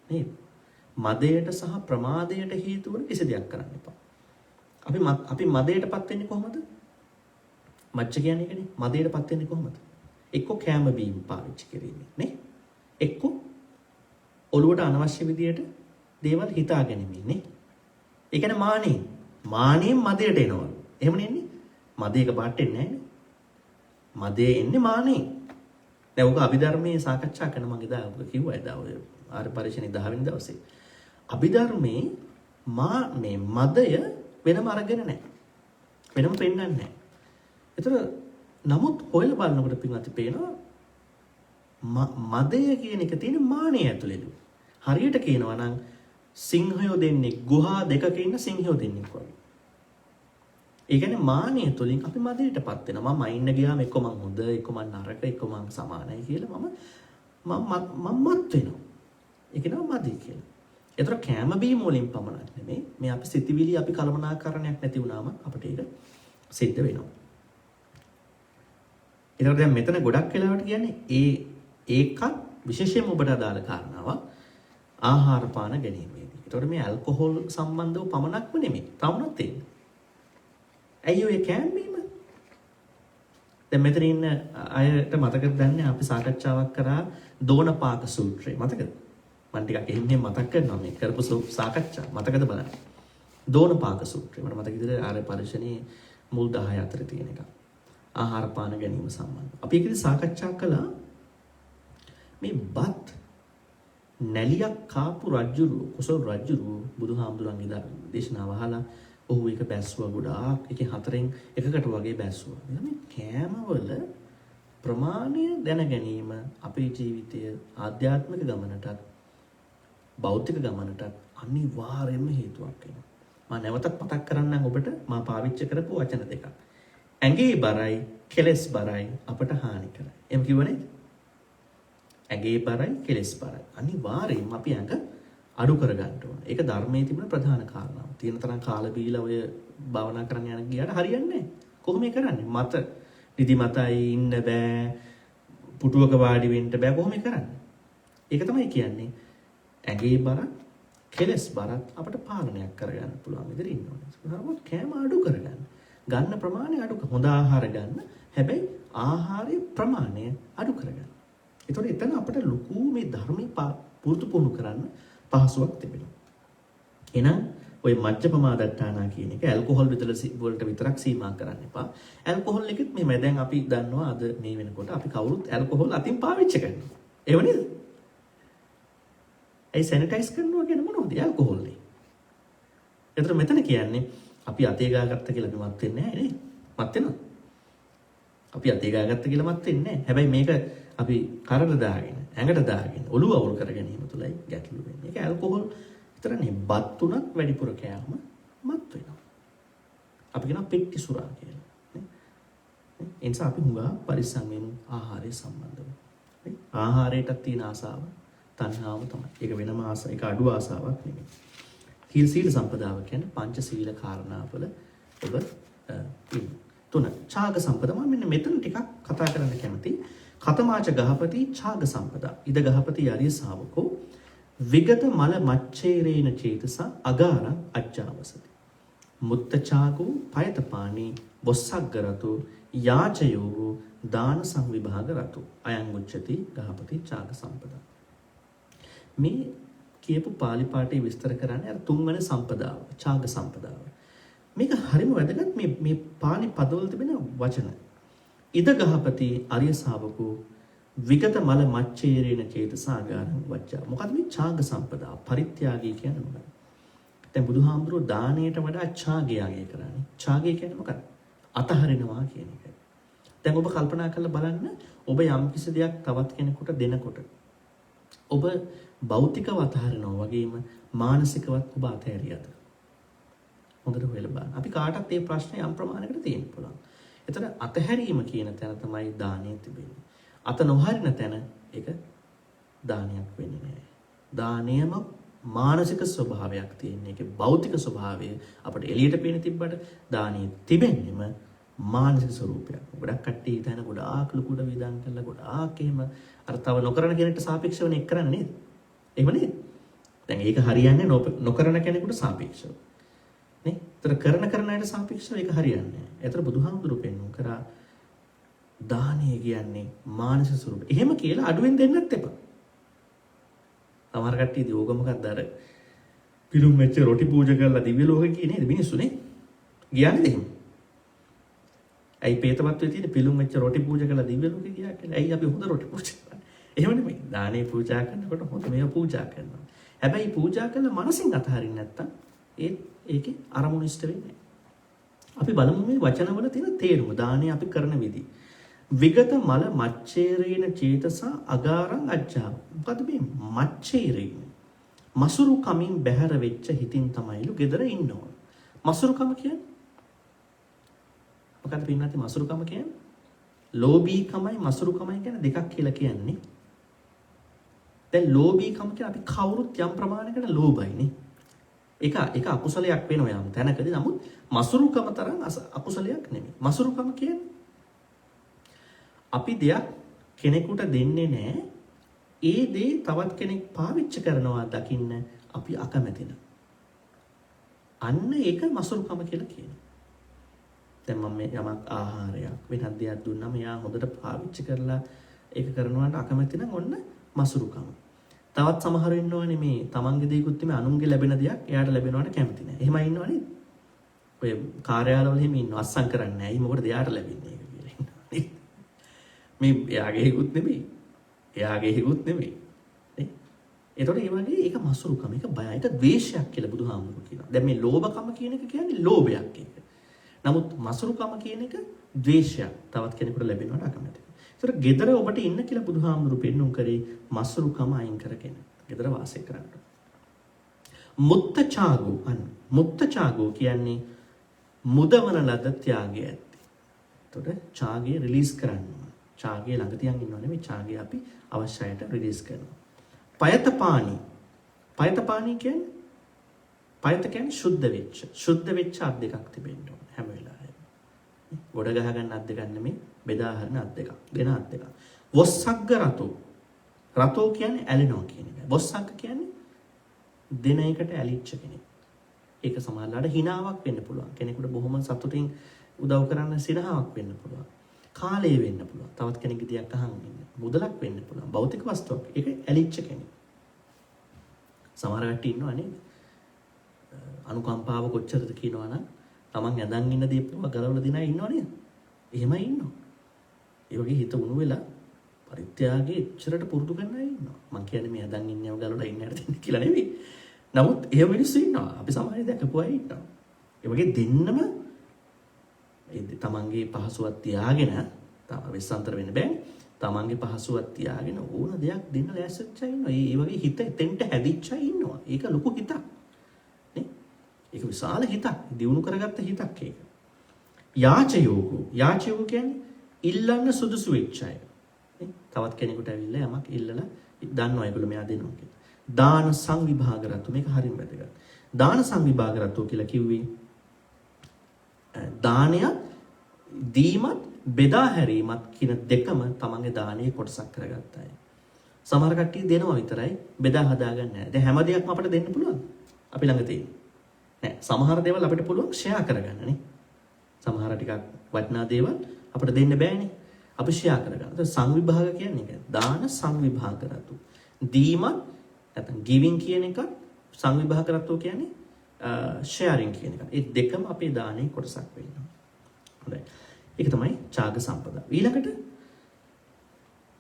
නේද? මදයට සහ ප්‍රමාදයට හේතු වන කිසි දෙයක් කරන්න එපා. අපි මදයටපත් වෙන්නේ කොහොමද? මජ්ජ කියන්නේ ඒකනේ. මදයටපත් වෙන්නේ කොහොමද? එක්ක කැම බීම් පාවිච්චි කිරීමෙන් නේ? එක්ක ඔළුවට අනවශ්‍ය විදියට දේවල් හිතාගෙන ඉන්නේ. ඒ කියන්නේ මානෙන් මදයට එනවා. එහෙම නෙන්නේ. මදයක පාට එන්නේ නැහැ. මදේ එන්නේ මානෙන්. දැන් ඔක අභිධර්මයේ සාකච්ඡා කරන මම එදා ඔක කිව්වා එදා ඔය ආර්ය පරිශ්‍රණේ 10 වෙනි දවසේ. අභිධර්මයේ මේ මදය වෙනම අරගෙන නැහැ. වෙනම පෙන්නන්නේ නැහැ. ඒතර නමුත් හොයලා බලනකොට පින්වත් පේනවා මදය කියන එක තියෙන මානෙ ඇතුළේලු. හරියට කියනවා නම් සිංහයෝ දෙන්නේ ගුහා දෙකක ඉන්න සිංහයෝ දෙන්නෙක් වගේ. ඒ කියන්නේ මානෙ තුලින් අපි මදයටපත් වෙනවා. මම ඉන්න ගියාම එක්ක මං හොඳ, එක්ක මං නරක, එක්ක මං සමානයි කියලා මම මත් වෙනවා. ඒක නම මදි කියලා. ඒතර කැම බීම වලින් පමණක් නෙමෙයි මේ අපි සිතිවිලි අපි කලමනාකරණයක් නැති වුණාම අපිට ඒක සිද්ධ වෙනවා. ඒතර දැන් මෙතන ගොඩක් වෙලාවට කියන්නේ ඒකත් විශේෂයෙන්ම ඔබට අදාළ කාරණාවක් ආහාර පාන ගැනීමේදී. ඒතකොට මේ ඇල්කොහොල් සම්බන්ධව පමණක්ම නෙමෙයි. තවමත් තියෙන්නේ. ඇයි ඔය කෑමීම? දැන් මෙතන ඉන්න අයට මතකද දන්නේ අපි සාකච්ඡාවක් කරා දෝණපාක සූත්‍රය. මතකද? මම ටිකක් එහෙම මතක් කරනවා මේ කරපු සාකච්ඡා. මතකද බලන්න. දෝණපාක සූත්‍රය. මට මතක විදිහට ආර්ය පරිශ්‍රණයේ මුල් 10 අතර තියෙන එක. ආහාර පාන ගැනීම සම්බන්ධව. අපි ඒකදී සාකච්ඡා කළා මේ බත් නැලියක් කාපු රජුරු කුසල රජුරු බුදුහාමුදුරන්ගේ දේශනාව අහලා ඔහු ඒක බැස්සුවා ගොඩාක්. ඒකේ 4න් එකකට වගේ බැස්සුවා. මේ කෑමවල ප්‍රමාණය දැන ගැනීම අපේ ජීවිතය ආධ්‍යාත්මික ගමනටත් භෞතික ගමනටත් අනිවාර්යයෙන්ම හේතුවක් වෙනවා. මම නැවතත් මතක් කරන්නම් ඔබට මම පාවිච්චි කරපු වචන දෙකක්. ඇඟේ බරයි, කෙලස් බරයි අපට හානි කරයි. එම් කිව්වනේ? ඇඟේ බරයි, කෙලස් බරයි. අනිවාර්යයෙන්ම අපි ඇඟ අඩු කර ගන්න ඕන. ඒක ධර්මයේ තිබෙන ප්‍රධාන කාරණාව. තියෙන තරම් කාල බීලා ඔය භාවනා කරන්න යන ගියාට හරියන්නේ නැහැ. කොහොම කරන්නේ? මත නිදි මතයි ඉන්න බෑ. පුටුවක වාඩි වෙන්න බෑ. කොහොම කරන්නේ? ඒක තමයි කියන්නේ. ඇඟේ බරක්, කෙලස් බරක් අපිට පාලනයක් කරගන්න පුළුවන් විදිහට ඉන්න ඕනේ. නමුත් කෑම අඩු කරගන්න. ගන්න ප්‍රමාණය අඩු කර. හොඳ ආහාර ගන්න. හැබැයි ආහාරයේ ප්‍රමාණය අඩු කරගන්න. ඒතකොට එතන අපිට ලොකු මේ ධර්මයේ පුරුදු පුහුණු කරන්න පහසුවක් තිබෙනවා. එහෙනම් ওই මජ්ජපමාදට්ටානා කියන එක ඇල්කොහොල් වලට විතරක් සීමා කරන්න එපා. ඇල්කොහොල් එකෙත් මෙහෙමයි. දැන් අපි දන්නවා අද මේ වෙනකොට අපි කවුරුත් ඇල්කොහොල් අතින් පාවිච්චි කරනවා. ඒව නේද? ඒ සැනිටයිස් කරනවා කියන්නේ මොනවද? ඇල්කොහොල් නේ. ඒතර මෙතන කියන්නේ අපි අතේ ගාගත්ත කියලා අපි මත් වෙන්නේ නැහැ නේ. මත් වෙනවද? අපි අතේ ගාගත්ත කියලා මත් වෙන්නේ නැහැ. හැබැයි මේක අපි කරට දාගෙන, ඇඟට දාගෙන, ඔළුව අවුල් කර ගැනීම තුළයි ගැටලු වෙන්නේ. ඒක ඇල්කොහොල් විතරනේ. බත් උනත් වැඩිපුර කෑම මත් වෙනවා. අපි කියනවා පෙට්ටි සුරා කියලා. නේ? ඒ නිසා අපි හුඟා පරිස්සම් වෙමු ආහාරය සම්බන්ධව. නේ? ආහාරයටත් තියෙන ආසාව තණ්හාව තමයි. ඒක වෙනම ආසාව. ඒක අඩු ආසාවක් නෙමෙයි. සීල සම්පදාව කියන්නේ පංච සීල කාරණාවල ඔබ තුන. ඡාග සම්පදා මම මෙන්න මෙතන ටිකක් කතා කරන්න කැමතියි. කතමාච ගහපති ඡාග සම්පදා. ඉද ගහපති ආර්ය ශාවකෝ විගත මල මච්ඡේරේන චේතස අගාරං අජ්ජාවසති. මුත්ත ඡාගෝ පයතපාණි බොස්සග්ගරතු යාචයෝ දාන සංවිභාග රතු. අයං උච්චති ගහපති ඡාග සම්පදා. මේ කියපු පාලි පාඨය විස්තර කරන්නේ අර තුන්වන සම්පදාව, ඡාග සම්පදාව. මේක හරිම වැදගත් මේ පාලි පදවල තිබෙන වචන. ඉද ගහපති ආර්ය ශාවකෝ විගත මල මච්ඡේරේන චේතසාගාරං වච්චා. මොකද මේ ඡාග සම්පදාව පරිත්‍යාගී කියන්නේ මොකක්ද? දැන් බුදුහාමුදුරුවෝ දානයට වඩා ඡාගය යගේ කරන්නේ. ඡාගය කියන්නේ මොකක්ද? අතහරිනවා කියන එක. දැන් ඔබ කල්පනා කරලා බලන්න ඔබ යම් කිසි දෙයක් තවත් කෙනෙකුට දෙනකොට ඔබ භෞතිකව අතහරිනවා වගේම මානසිකවත් ඔබ අතහැරියද? හොඳට හොයලා බලන්න. අපි කාටත් මේ ප්‍රශ්නේ යම් ප්‍රමාණයකට තියෙන්න පුළුවන්. එතන අතහැරීම කියන තැන තමයි දානය තිබෙන්නේ. අත නොහරින තැන ඒක දානයක් වෙන්නේ නැහැ. දානයම මානසික ස්වභාවයක් තියෙන. ඒකේ භෞතික ස්වභාවය අපිට එළියට පේන තිබ්බට දානයේ තිබෙන්නේම මානසික ස්වરૂපයක්. ගොඩක් කට්ටිය හිතන ගොඩාක් ලුකුඩ විඳන් කරලා ගොඩාක් එහෙම අර තව නොකරන කෙනෙක්ට සාපේක්ෂව නේ කරන්නේ නේද? එහෙම නේද? දැන් ඒක හරියන්නේ නොකරන කෙනෙකුට සාපේක්ෂව. නේ? ඒතර කරන අයට සාපේක්ෂව ඒක හරියන්නේ නැහැ. ඒතර බුදුහාමුදුරු පෙන්වු කරා දානය කියන්නේ මානසික ස්වરૂපය. එහෙම කියලා අඩුවෙන් දෙන්නත් එපා. සමහර කට්ටිය දී ඕක මොකක්ද අර පිළුම් වෙච්ච රොටි පූජා කරලා දිව්‍ය ලෝකෙ ගියේ නේද මිනිස්සුනේ? ගියානේ එහෙම. ඇයි ප්‍රේතවත් වෙ තියෙන පිළුම් වෙච්ච රොටි පූජා කරලා දිව්‍ය ලෝකෙ ගියා කියලා. ඇයි අපි හොඳ රොටි පූජා කරන්නේ? එහෙම නෙමෙයි. දානේ පූජා කරනකොට හොඳ මේව පූජා කරනවා. හැබැයි පූජා කළා මනසින් අතහරින්න නැත්තම් ඒකේ අරමුණු ඉෂ්ට වෙන්නේ නැහැ. අපි බලමු මේ වචනවල තියෙන තේරුම. දානේ අපි කරන විදි. විගත මල මච්චේරේන චේතසා අගාරං අජ්ජාව. මොකද මේ මච්චේරේන මසුරු කමින් බැහැර වෙච්ච හිතින් තමයිලු gedara ඉන්න ඕන. මසුරුකම කියන්නේ මොකක්ද පින්නත් මසුරුකම කියන්නේ? ලෝභීකමයි මසුරුකමයි කියන දෙකක් කියලා කියන්නේ. දැන් ලෝභීකම කියන්නේ අපි කවුරුත් යම් ප්‍රමාණයකට ලෝභයිනේ. ඒක අකුසලයක් වෙනවා යම් තැනකදී. නමුත් මසුරුකම තරම් අකුසලයක් නෙමෙයි. මසුරුකම කියන්නේ අපි දෙයක් කෙනෙකුට දෙන්නේ නැහැ. ඒ දේ තවත් කෙනෙක් පාවිච්චි කරනවා දකින්න අපි අකමැතින. අන්න ඒක මසුරුකම කියලා කියනවා. දැන් මම මේ යමක් ආහාරයක් වෙනත් දෙයක් දුන්නාම එයා හොඳට පාවිච්චි කරලා ඒක කරනවාට අකමැති නම් ඔන්න මසුරුකම. තවත් සමහර ඉන්නවනේ මේ තමන්ගේ දේකුත් මේ අනුන්ගේ ලැබෙන දෙයක් එයාට ලැබෙනවට කැමති නැහැ. එහෙමයි ඉන්නවනේ. ඔය කාර්යාලවල එහෙම ඉන්නව අස්සම් කරන්නේ නැහැ. මොකටද එයාට ලැබෙන්නේ ඒක කියලා ඉන්නවනේ. මේ එයාගේ හිකුත් නෙමෙයි. එයාගේ හිකුත් නෙමෙයි. නේ? ඒතකොට ඒ වගේ ඒක මසුරුකම. ඒක බයයි. ඒක ද්වේෂයක් කියලා බුදුහාමුදුරුවෝ කියනවා. දැන් මේ ලෝභකම කියන එක කියන්නේ ලෝභයක් ඒක. නමුත් මසුරුකම කියන එක ද්වේෂයක්. තවත් කෙනෙකුට ලැබෙනවට අකමැති. ඒතර gedara ඔබට ඉන්න කියලා බුදුහාමුදුරු පෙන්නුම් කරේ මසුරුකම අයින් කරගෙන. gedara වාසය කරන්න. මුත්තචාගෝ අන්න. මුත්තචාගෝ කියන්නේ මුදවන ලද ත්‍යාගය ඇති. එතකොට ඡාගය රිලීස් කරන්න. ඡාගය ළඟ තියන් ඉන්නව නෙමෙයි ඡාගය අපි අවශ්‍යයට රිලීස් කරනවා. පයතපාණි. පයතපාණි කියන්නේ පයත කියන්නේ ශුද්ධ වෙච්ච. ශුද්ධ වෙච්ච අත් දෙකක් තිබෙන්න ඕන හැම වෙලාවෙම. ගොඩ ගහ ගන්න අත් දෙකක් නෙමෙයි බෙදා හරින අත් දෙකක්. දෙන අත් දෙකක්. වොස්සග්ග රතෝ. රතෝ කියන්නේ ඇලෙනවා කියන එක. වොස්සග්ග කියන්නේ දෙන එකට ඇලිච්ච කෙනෙක්. ඒක සමහරවිට හිනාවක් වෙන්න පුළුවන්. කෙනෙකුට බොහොම සතුටින් උදව් කරන්න සිනහාවක් වෙන්න පුළුවන්. කාලය වෙන්න පුළුවන්. තවත් කෙනෙක්ගේ දෙයක් අහන් ඉන්න. මුදලක් වෙන්න පුළුවන්. භෞතික වස්තුවක්. ඒක ඇලිච්ච කෙනෙක්. සමහර කට්ටිය ඉන්නවා නේද? අනුකම්පාව කොච්චරද කියනවනම් තමන් ඇදන් ඉන්න දේ පුරව ගලවලා දිනා ඉන්නව නේද? එහෙමයි ඉන්නවා. ඒ වගේ හිත උණු වෙලා පරිත්‍යාගයේ එච්චරට පුරුදු කරන අය ඉන්නවා. මං කියන්නේ මේ ඇදන් ඉන්නව ගලවලා ඉන්න හැටි කියලා නෙවෙයි. නමුත් එහෙම මිනිස්සු ඉන්නවා. අපි සමාජයේ දැකපු අය ඉන්නවා. ඒ වගේ දෙන්නම තමන්ගේ පහසුවක් තියාගෙන තම වෙස්සන්තර වෙන්න බෑ. තමන්ගේ පහසුවක් තියාගෙන ඕන දෙයක් දෙන්න ලෑස්තිච්ච අය ඉන්නවා. ඒ වගේ හිත එතෙන්ට හැදිච්ච අය ඉන්නවා. ඒක ලොකු හිතක්. ඒක විශාල හිතක්. දියුණු කරගත්ත හිතක් ඒක. යාචයෝගෝ. යාචයෝගෝ කියන්නේ ඉල්ලන්න සුදුසු වෙච්ච අය. තවත් කෙනෙකුට ඇවිල්ලා යමක් ඉල්ලලා දන්නවා ඒගොල්ලෝ මෙයා දෙනවා කියලා. දාන සංවිභාගරතු මේක හරිම වැදගත්. දාන සංවිභාගරතු කියලා කිව්වේ දානය දීමත් බෙදා හැරීමත් කියන දෙකම තමන්ගේ දානයේ කොටසක් කරගත්ත අය. සමහර කට්ටිය දෙනවා විතරයි බෙදා හදාගන්නේ නැහැ. දැන් හැම දෙයක්ම අපිට දෙන්න පුළුවන්. අපි ළඟ තියෙන. නෑ සමහර දේවල් අපිට පුළුවන් ෂෙයා කරගන්න නේ. සමහර ටිකක් වටිනා දේවල් අපිට දෙන්න බෑනේ. අපි ෂෙයා කරගන්න. ඒක සංවිභාග කියන්නේ ඒක. දාන සංවිභාග කරතු. දීමත් නැත්නම් giving කියන එක සංවිභාග කරතු කියන්නේ sharing කියන එක. ඒ දෙකම අපේ දානේ කොටසක් වෙනවා. හොඳයි. ඒක තමයි ඡාග සම්පදා. ඊළඟට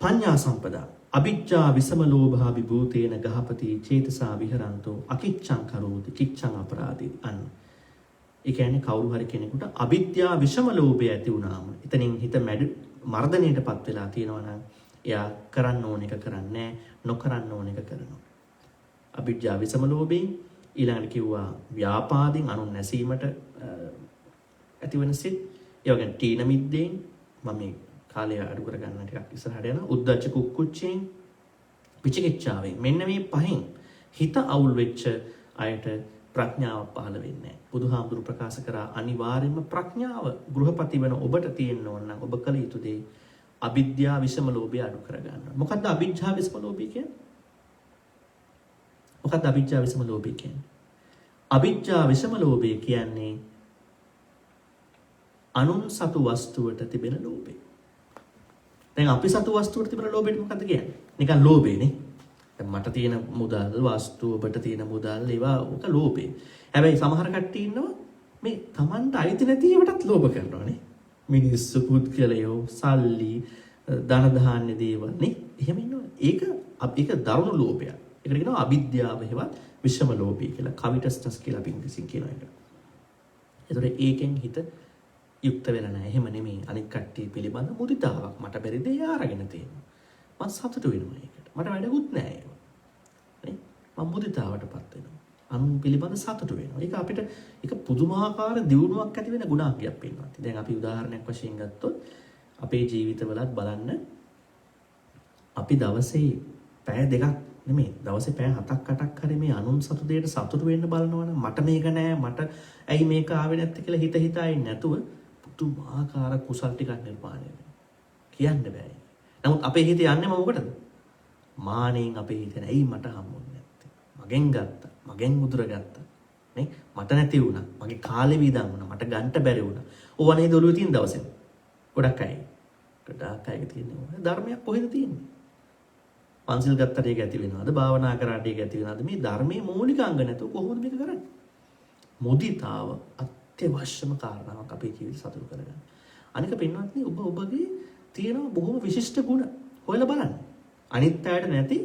පඤ්ඤා සම්පදා. අවිජ්ජා විසම ලෝභා විභූතේන ගහපති චේතසා විහරන්තෝ අකිච්ඡං කරෝති කිච්ඡං අපරාදී අන්න. ඒ කියන්නේ කවුරු හරි කෙනෙකුට අවිද්‍යා විෂම ලෝභය ඇති වුණාම එතනින් හිත මර්ධණයටපත් වෙලා තියෙනවා නම් එයා කරන්න ඕන එක කරන්නේ නොකරන්න ඕන එක කරනවා. අවිද්‍යා විෂම ලෝභයෙන් ඊළඟට කිව්වා ව්‍යාපාදින් අනුන් නැසීමට ඇතිවන සිත්. ඒ වගේ තීන මිද්දෙන් මම මේ කාලය අඩු කරගන්න ටිකක් ඉස්සරහට යනවා. උද්දච්ච කුක්කුච්චෙන් විචිකිච්ඡාවෙන් මෙන්න මේ පහෙන් හිත අවුල් වෙච්ච අයට ප්‍රඥාව පහළ වෙන්නේ නැහැ. බුදුහාමුදුරු ප්‍රකාශ කරා අනිවාර්යයෙන්ම ප්‍රඥාව ගෘහපති වෙන ඔබට තියෙන්න ඕන නම් ඔබ කළ යුතු දේ අවිද්‍යාව විෂම ලෝභය අඩු කරගන්න. මොකද්ද අවිද්‍යාව විෂම ලෝභය කියන්නේ? මොකද්ද අවිද්‍යාව විෂම ලෝභය කියන්නේ? අවිද්‍යාව විෂම ලෝභය කියන්නේ අනුන් සතු වස්තුවට තිබෙන ලෝභය. දැන් අපි සතු වස්තුවට තිබෙන ලෝභයට මොකද්ද කියන්නේ? නිකන් ලෝභයනේ. දැන් මට තියෙන මුදල්, වස්තු, ඔබට තියෙන මුදල් ඒවා ඔක ලෝභේ. හැබැයි සමහර කට්ටිය ඉන්නවා මේ Tamanට අයිති නැති ඒවටත් ලෝභ කරනවානේ. මිනිස්සු, පුද්ගලයෝ, සල්ලි, ධන ධාන්‍ය දේවල් නේ. එහෙම ඉන්නවා. ඒක දරුණු ලෝභයක්. ඒකට කියනවා අවිද්‍යාව හේවත් විෂම ලෝභය කියලා. කවිටස්නස් කියලා අපි ඉංග්‍රීසියෙන් කියනවා ඒක. ඒතකොට ඒකෙන් හිත යුක්ත වෙලා නැහැ. එහෙම නෙමෙයි. අනිත් කට්ටිය පිළිබඳ මුදිතාවක්. මට බැරි දේ අරගෙන තියෙනවා. මම සතුටු වෙනවා ඒකට. මට වැඩකුත් නැහැ ඒක. නේ? මම මුදිතාවටපත් වෙනවා. අනුන් පිළිබඳ සතුටු වෙනවා. ඒක අපිට ඒක පුදුමාකාර දියුණුවක් ඇති වෙන ගුණාංගයක් වෙනවා. දැන් අපි උදාහරණයක් වශයෙන් ගත්තොත් අපේ ජීවිතවලත් බලන්න අපි දවසේ පැය දෙකක් නෙමෙයි දවසේ පැය 7ක් 8ක් හරි මේ අනුන් සතු දෙයට සතුටු වෙන්න බලනවනම් මට මේක නෑ මට ඇයි මේක ආවේ නැත්තේ කියලා හිත හිතා ඉන්නේ නැතුව පුදුමාකාර කුසල් ටිකක් නිර්මාණය වෙනවා. කියන්න බෑ. නමුත් අපේ හිතේ යන්නේ මොකටද? මානෙන් අපේ හිතේ ඇයි මට හම්බුන්නේ නැත්තේ? මගෙන් ගත්තා. මගෙන් මුදුර ගත්තා. නේ? මට නැති වුණා. මගේ කාලේ වීදම් වුණා. මට ගන්න බැරි වුණා. ඕවා නේද ඔළුවේ තියෙන දවසේ. ගොඩක් අය. ගොඩක් අය තියෙනවා. ධර්මයක් කොහෙද තියෙන්නේ? පන්සිල් ගත්තට ඒක ඇති වෙනවද? භාවනා කරාට ඒක ඇති වෙනවද? මේ ධර්මයේ මූලික අංග නැතුව කොහොමද මේක කරන්නේ? මුදිතාව අත්‍යවශ්‍යම කාරණාවක් අපේ ජීවිත සතුටු කරගන්න. අනික පින්වත්නි ඔබගේ තියෙන බොහොම විශිෂ්ට ගුණ හොයලා බලන්න. අනිත් අයට නැති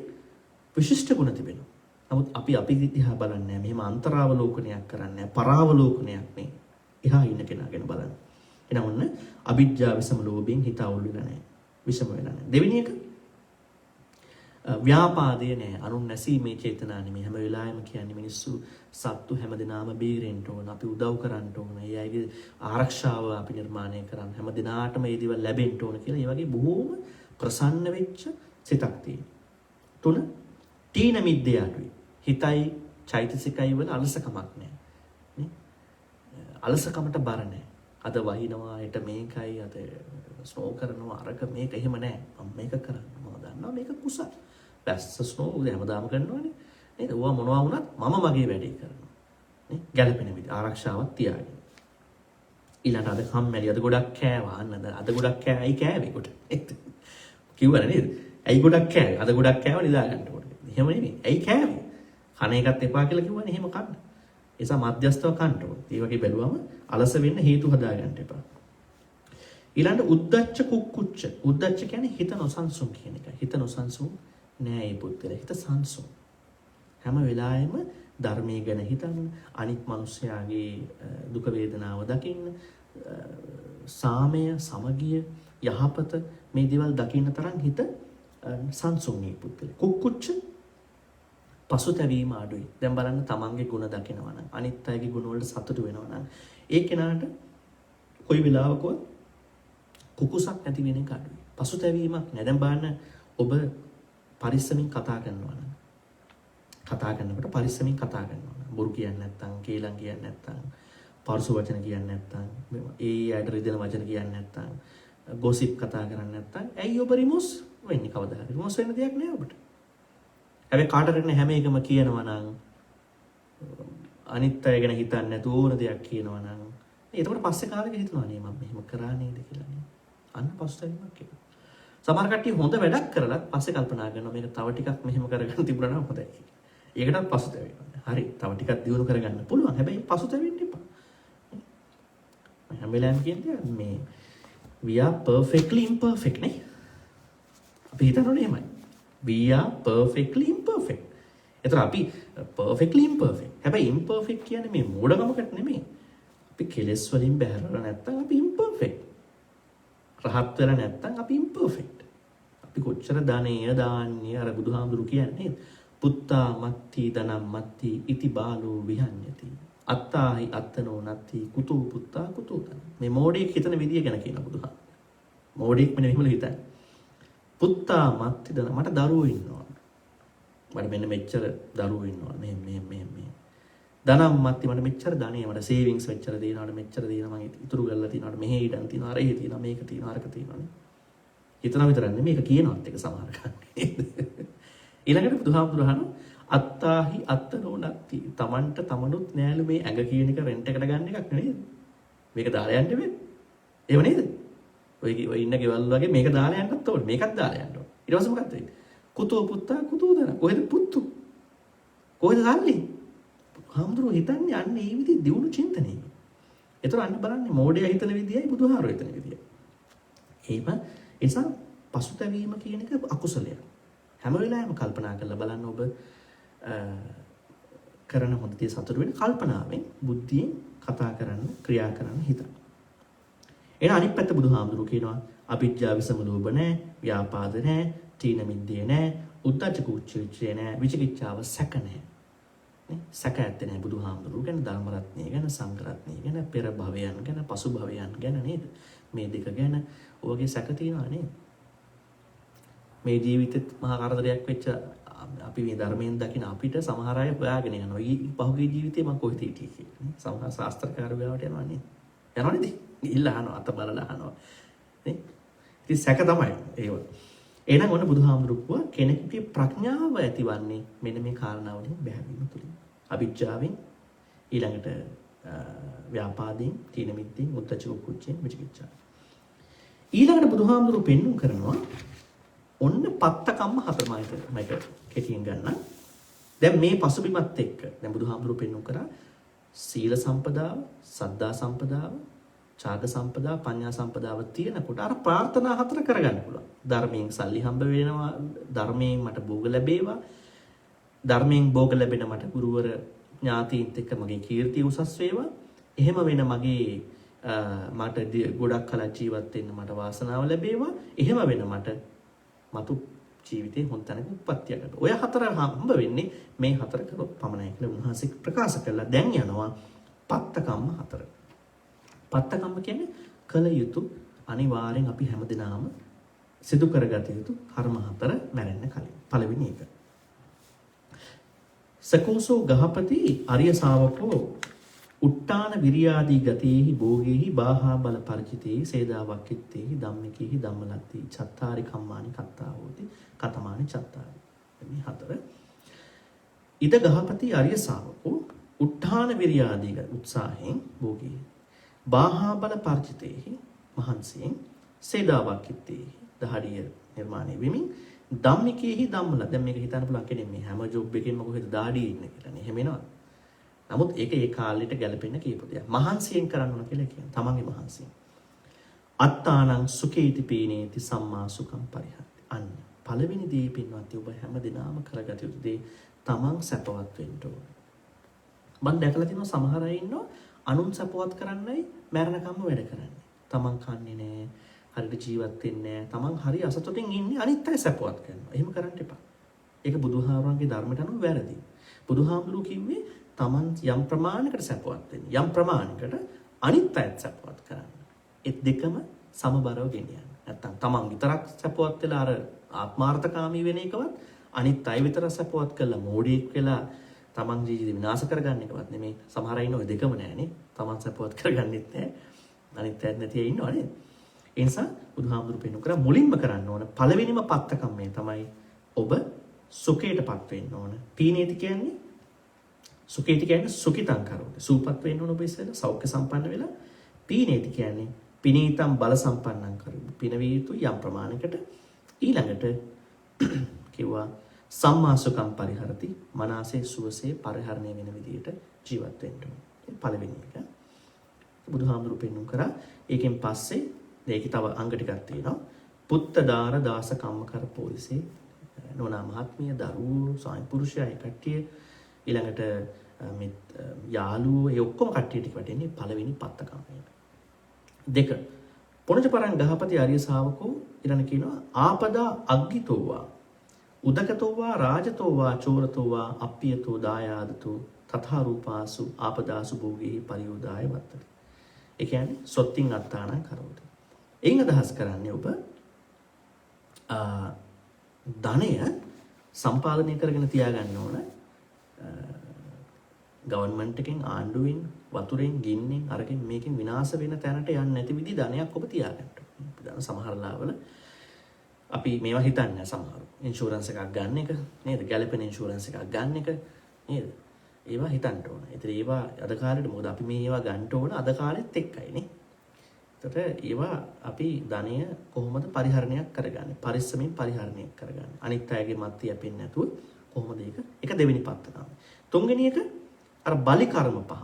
විශිෂ්ට ගුණ තිබෙනවා. නමුත් අපි දිහා බලන්නේ නැහැ. මෙහෙම අන්තරාවලෝකනයක් කරන්නේ නැහැ. පරාවලෝකනයක් නේ. එහා ඉන්න කෙනා ගැන බලන්න. එහෙනම් ඔන්න අවිජ්ජා විසම ලෝභයෙන් හිත අවුල් වෙලා නැහැ. විසම වෙලා නැහැ. දෙවෙනි එක ව්‍යාපාදය නෑ. අනුන් නැසීමේ චේතනා නෙමෙයි. හැම වෙලාවෙම කියන්නේ මිනිස්සු සත්තු හැමදෙනාම බේරෙන්න ඕන. අපි උදව් කරන්න ඕන. ඒ අයගේ ආරක්ෂාව අපි නිර්මාණය කරන්න. හැම දිනාටම මේ දේවල් ලැබෙන්න ඕන කියලා. ඒ වගේ බොහෝම ප්‍රසන්න වෙච්ච සිතක් තියෙනවා. තුන තීන මිද්දේ අඩුයි. හිතයි චෛතසිකයි වල අලසකමක් නෑ. නේ? අලසකමට බර නෑ. අද වහිනවා ඊට මේකයි අද ස්නෝ කරනවා අරක මේක එහෙම නෑ. මම මේක කරනවා. මම දන්නවා මේක කුසල. පැස්ස ස්නෝ උදේ හැමදාම කරනවානේ. නේද? ඕවා මොනවා වුණත් මම මගේ වැඩේ කරනවා. නේ? ගැළපෙන විදිහ ආරක්ෂාවක් තියාගෙන. ඊළඟට අද කම්මැලි අද ගොඩක් කෑවා. අද ගොඩක් කෑයි කෑවේ කොට. කිව්වනේ නේද? ඇයි ගොඩක් කෑවේ? අද ගොඩක් කෑව නිදා ගන්න ඕනේ. එහෙම නෙමෙයි. ඇයි කෑවේ? කන එකත් එපා කියලා කිව්වනේ එහෙම කන්න. ඒ නිසා මධ්‍යස්ථව කන්න ඕනේ. ඒ වගේ බැලුවම අලස වෙන්න හේතු හදා ගන්න එපා. ඊළඟ උද්දච්ච කුක්කුච්ච. උද්දච්ච කියන්නේ හිත නොසන්සුන් කියන එක. හිත නොසන්සුන් නෑ මේ පුද්ගලයා. හිත සංසුන්. හැම වෙලාවෙම ධර්මයේ ගැන හිතන්න, අනිත් මිනිස්යාගේ දුක වේදනාව දකින්න, සාමය, සමගිය, යහපත මේ දේවල් දකින්න තරම් හිත සංසුන් මේ පුද්ගලයා. කුක්කුච්ච පසුතැවීම අඩුයි. දැන් බලන්න තමන්ගේ ගුණ දකිනවා නම්, අනිත් අයගේ ගුණ වලට සතුටු වෙනවා නම්, ඒ කෙනාට කොයි වෙලාවකවත් කුකුසක් නැති වෙන එක අඩුයි. පසුතැවීමක් නැහැ. දැන් බලන්න ඔබ පරිස්සමින් කතා කරනවා නම්, කතා කරනකොට පරිස්සමින් කතා කරනවා නම්, බොරු කියන්නේ නැත්නම්, කේලම් කියන්නේ නැත්නම්, පරුස වචන කියන්නේ නැත්නම්, ඒ අයට රිදෙන වචන කියන්නේ නැත්නම්, ගොසිප් කතා කරන්නේ නැත්නම්, ඇයි ඔබ රිමෝස් වෙන්නේ කවදා හරි? රිමෝස් වෙන්න දෙයක් නෑ ඔබට. හැබැයි කාටරගෙන හැම එකම කියනවා නම්, අනිත් අය ගැන හිතන්නේ නැතුව ඕන දෙයක් කියනවා නම්, එතකොට පස්සේ කාලෙක හිතනවා නේ මම මෙහෙම කරා නේද කියලා නේ. අන්න පස්තැවීමක් එනවා. සමහර කට්ටිය හොඳ වැඩක් කරලත් පස්සේ කල්පනා කරනවා මේක තව ටිකක් මෙහෙම කරගන්න තිබුණා නම් හොඳයි කියලා. ඒකටත් පස්තැවෙනවා. හරි තව ටිකක් දියුණු කරගන්න පුළුවන්. හැබැයි පස්තැවෙන්න එපා. හැම වෙලාවෙම කියන්නේ මේ we are perfectly imperfect නේ. අපි හිතනෝනේ එහෙමයි. We are perfectly imperfect. ඒතර අපි perfectly imperfect. හැබැයි imperfect කියන්නේ මේ මෝඩකමකට නෙමෙයි. අපි කෙලෙස් වලින් බැහැරලා නැත්තම් අපි imperfect. රහත් වෙලා නැත්තම් අපි imperfect. අපි කොච්චර ධනෙය දාන්නේ අර බුදුහාමුදුරු කියන්නේ පුත්තා මත්ති ධනම් මත්ති ඉති බාලෝ විහඤ්ඤති. අත්තාහි අත්තනෝ නත්ති කුතෝ පුත්තා කුතෝ ධන. මේ මෝඩෙක් හිතන විදිය ගැන කියන බුදුහාමුදුරු. මෝඩෙක් මෙන්න මෙහෙම හිතන්නේ. පුත්තා මත්ති ධන මට දරුවෝ ඉන්නවා. මට මෙන්න මෙච්චර දරුවෝ ඉන්නවා. මේ ධනම් මත්ති මට මෙච්චර ධනෙ මට සේවිංස් මෙච්චර දෙනවාට මෙච්චර දෙනවා මම ඉතුරු කරලා තියනවාට මෙහෙ ඉඩම් තියනවා අර එහෙ තියනවා මේක තියනවා අරක තියනවානේ. හිතන විතරක් නෙමෙයි මේක කියනවත් එක සමහර කන්නේ. ඊළඟට බුදුහාමුදුරහන අත්තාහි අත්තනෝ නත්ති. Tamanට තමනුත් නෑලු මේ ඇඟ කියන එක රෙන්ට් එකට ගන්න එකක් නෙවෙයි. මේක දාලා යන්න වෙන්නේ. එහෙම නේද? ඔය ඉන්න ගෙවල් වගේ මේක දාලා යන්නත් ඕනේ. මේකත් දාලා යන්න ඕනේ. ඊට පස්සේ මොකක්ද වෙන්නේ? කුතෝ පුත්තා කුතෝදන. කොහෙද පුත්තු? කොහෙද සල්ලි? හාමුදුරුවෝ හිතන්නේ අන්න ඒ විදිහේ දියුණු චින්තනයකින්. ඒතර අන්න බලන්නේ මෝඩයා හිතන විදියයි බුදුහාරෝ හිතන විදියයි. ඒම නිසා පසුතැවීම කියන එක අකුසලයක්. හැම වෙලාවෙම කල්පනා කරලා බලන්න ඔබ කරන හොඳ දේ සතුට වෙන කල්පනාවෙන් බුද්ධියෙන් කතා කරන්න ක්‍රියා කරන්න හිතන්න. එන අනිත් පැත්ත බුදුහාමුදුරුවෝ කියනවා අවිජ්ජා විසම ලෝභ නැහැ, ව්‍යාපාද නැහැ, තීන මිද්දේ නැහැ, උද්ධච්ච කුච්චේ නැහැ, විචිකිච්ඡාව සැක නැහැ. නේ? සැක ඇත්තේ නැහැ බුදුහාමුදුරුවෝ ගැන, ධර්ම රත්නය ගැන, සංඝ රත්නය ගැන, පෙර භවයන් ගැන, පසු භවයන් ගැන නේද? මේ දෙක ගැන ඔයගේ සැක තියනවා නේද? මේ ජීවිතෙත් මහා කරදරයක් වෙච්ච අපි මේ ධර්මයෙන් දකින අපිට සමහර අය හොයාගෙන යනවා. පහුගිය ජීවිතේ මම කොහෙද හිටියේ කියලා නේ. සමහර ශාස්ත්‍රකාරයෝ ගාවට යනවා නේ. යනවා නේද? ගිහිල්ලා අහනවා, අත බලලා අහනවා. නේ? ඉතින් සැක තමයි ඒව. එහෙනම් ඔන්න බුදුහාමුදුරුවෝ කෙනෙකුගේ ප්‍රඥාව ඇතිවන්නේ මෙන්න මේ කාරණාවලින් බැහැවීම තුලින්. අවිජ්ජාවෙන්, ඊළඟට ව්‍යාපාදයෙන්, තීන මිද්දෙන්, උද්ධච්ච කුච්චෙන්, විචිකිච්ඡාව. ඊළඟට බුදුහාමුදුරුවෝ පෙන්වුම් කරනවා ඔන්න පත්ත කම්ම හතරමයිද මයික කෙටියෙන් ගන්න. දැන් මේ පසුබිමත් එක්ක දැන් බුදුහාමුදුරුවෝ පෙන්වුම් කරා සීල සම්පදාව, සද්ධා සම්පදාව, ඡාග සම්පදාව, පඤ්ඤා සම්පදාව තියෙනකොට අර ප්‍රාර්ථනා හතර කරගන්න පුළුවන්. ධර්මයෙන් සල්ලි හම්බ වෙනවා, ධර්මයෙන් මට භෝග ලැබේවා, ධර්මයෙන් භෝග ලැබෙන මට ගුරුවර ඥාතීන්ත් එක්ක මගේ කීර්තිය උසස් වේවා. එහෙම වෙන මගේ මට ගොඩක් කල ජීවත් වෙන්න මට වාසනාව ලැබේවා. එහෙම වෙන මට මතු ජීවිතේ හොඳ තැනක උප්පත්තියකට. ඔය හතර හම්බ වෙන්නේ මේ හතර කරොත් පමණයි කියලා උන්වහන්සේ ප්‍රකාශ කළා. දැන් යනවා පත්තකම්ම හතර. පත්තකම්ම කියන්නේ කල යුතු අනිවාර්යෙන් අපි හැමදෙනාම සිදු කරගත යුතු කර්ම හතර මැරෙන්න කලින්. පළවෙනි එක. සකෝසෝ ගහපති අරිය ශාවකෝ උට්ටාන විරියාදී ගතේහි භෝගේහි බාහා බල පරිචිතේහි සේදාවක්කිත්තේහි ධම්මිකේහි ධම්මලත්ති චත්තාරි කම්මානි කත්තා හෝති කතමානි චත්තාරි. මේ හතර. ඉද ගහපති අරිය ශාවකෝ උට්ටාන විරියාදී උත්සාහයෙන් භෝගේහි බාහා බල පරිචිතේහි මහන්සියෙන් සේදාවක්කිත්තේහි දහඩිය නිර්මාණය වෙමින් ධම්මිකේහි ධම්මල. දැන් මේක හිතන්න පුළුවන් කෙනෙක් මේ හැම ජොබ් එකෙන්ම කොහෙද දාඩිය ඉන්නේ කියලා නේ. එහෙම එනවා. නමුත් ඒක ඒ කාලෙට ගැලපෙන්න කියපු දෙයක්. මහන්සියෙන් කරන්න ඕන කියලා කියන්නේ. තමන්ගේ මහන්සියෙන්. අත්තානං සුඛේති පීනේති සම්මා සුඛං පරිහරති. අන්න පළවෙනි දේ පින්වත් ඔබ හැම දිනම කරගත යුතු දේ තමන් සැපවත් වෙන්න ඕන. මම දැකලා තියෙනවා සමහර අය ඉන්නවා අනුන් සැපවත් කරන්නයි මරණකම්ම වැඩ කරන්නේ. තමන් කන්නේ නැහැ, හරියට ජීවත් වෙන්නේ නැහැ. තමන් හරි අසතුටින් ඉන්නේ අනිත් අය සැපවත් කරනවා. එහෙම කරන්න එපා. ඒක බුදුහාමුදුරන්ගේ ධර්මයට අනුව වැරදි. බුදුහාමුදුරුවෝ කිව්වේ තමන් යම් ප්‍රමාණයකට සැපවත් වෙන්න. යම් ප්‍රමාණයකට අනිත් අයත් සැපවත් කරන්න. ඒ දෙකම සමබරව ගෙනියන්න. නැත්තම් තමන් විතරක් සැපවත් වෙලා අර ආත්මාර්ථකාමී වෙන එකවත් අනිත් අය විතර සැපවත් කළා මෝඩියෙක් වෙලා තමන් ජීවිතේ විනාශ කරගන්න එකවත් නෙමෙයි. සමහර අය ඉන්න ඔය දෙකම නෑනේ. තමන් සැපවත් කරගන්නෙත් නෑ. අනිත් අයත් නැති අය ඉන්නව නේද? ඒ නිසා බුදුහාමුදුරු පෙන්නු කරා මුලින්ම කරන්න ඕන පළවෙනිම පත්තකම්මේ තමයි ඔබ සුඛයටපත් වෙන්න ඕන. පීනේති කියන්නේ සුඛේති කියන්නේ සුඛිතං කරෝති. සූපත් වෙන්න ඕන ඔබ ඉස්සෙල්ලා සෞඛ්‍ය සම්පන්න වෙලා. පීනේති කියන්නේ පිනීතං බල සම්පන්නං කරෝති. පිනවිය යුතු යම් ප්‍රමාණයකට. ඊළඟට කිව්වා සම්මා සුඛං පරිහරති. මනසේ සුවසේ පරිහරණය වෙන විදිහට ජීවත් වෙන්න ඕන. පළවෙනි එක. බුදුහාමුදුරු පෙන්වු කරා. ඒකෙන් පස්සේ මේකේ තව අංග ටිකක් තියෙනවා. පුත්ත දාර දාස කම්මකර පොලිසේ නෝනා මහත්මිය දරුවෝ ස්වාමි පුරුෂයා ඒ කට්ටිය ඊළඟට මේ යාළුවෝ ඒ ඔක්කොම කට්ටිය ටික වටෙන්නේ පළවෙනි පත්තකම්මයට. දෙක පොණජ පරං ගහපති ආර්ය ශාවකෝ ඊළඟ කියනවා ආපදා අග්ගිතෝවා උදකතෝවා රාජතෝවා චෝරතෝවා අප්පියතෝ දායාදතෝ තථා රූපාසු ආපදාසු භෝගේ පරියෝදාය වත්තති. ඒ කියන්නේ සොත්තින් අත්තානං කරෝති. එයින් අදහස් කරන්නේ ඔබ ධනය සම්පාදනය කරගෙන තියාගන්න ඕන. ගවර්න්මන්ට් එකෙන් ආණ්ඩුවෙන් වතුරෙන් ගින්නෙන් අරගෙන මේකෙන් විනාශ වෙන තැනට යන්නේ නැති විදි ධනයක් ඔබ තියාගන්න. දැන් සමහර ලාවල අපි මේවා හිතන්නේ සමහර ඉන්ෂුරන්ස් එකක් ගන්න එක නේද? ගැලපෙන ඉන්ෂුරන්ස් එකක් ගන්න එක නේද? ඒවා හිතන්න ඕන. ඒතර ඒවා අද කාලේට මොකද අපි මේ ඒවා ගන්න ඕන අද කාලෙත් එක්කයි නේ. එතකොට ඒවා අපි ධනය කොහොමද පරිහරණයක් කරගන්නේ? පරිස්සමෙන් පරිහරණය කරගන්නේ. අනිත් අයගේ මත් යැපෙන්නේ නැතුව කොහොමද ඒක දෙවෙනි පත්තකම. තුන්වෙනි එක අර බලි කර්ම පහ.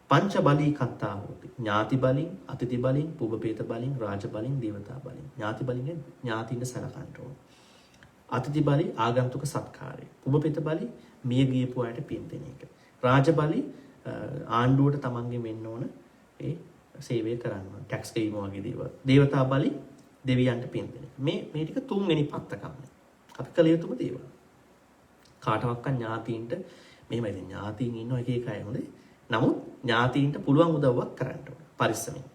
පංච බලී කත්තා හොති. ඥාති බලින්, අතිථි බලින්, පුබ්බපේත බලින්, රාජ බලින්, දේවතා බලින්. ඥාති බලින් ඥාතින්ද සලකන්න ඕන. අතිථි බලි ආගන්තුක සත්කාරය. පුබ්බපේත බලි මිය ගියපු අයට පින් දෙන එක. රාජ බලි ආණ්ඩුවට තමන්ගෙන් වෙන්න ඕන ඒ සේවය කරන්න. ටැක්ස් ගෙවීම වගේ දේවල්. දේවතා බලි දෙවියන්ට පින් දෙන එක. මේ ටික තුන්වෙනි පත්තකම. අපි කළ යුතුම දේවල්. කාටවත් ඥාතීන්ට මෙහෙමයි ඉතින් ඥාතීන් ඉන්න එක එක අය හොඳේ. නමුත් ඥාතීන්ට පුළුවන් උදව්වක් කරන්න ඕන. පරිස්සමෙන්.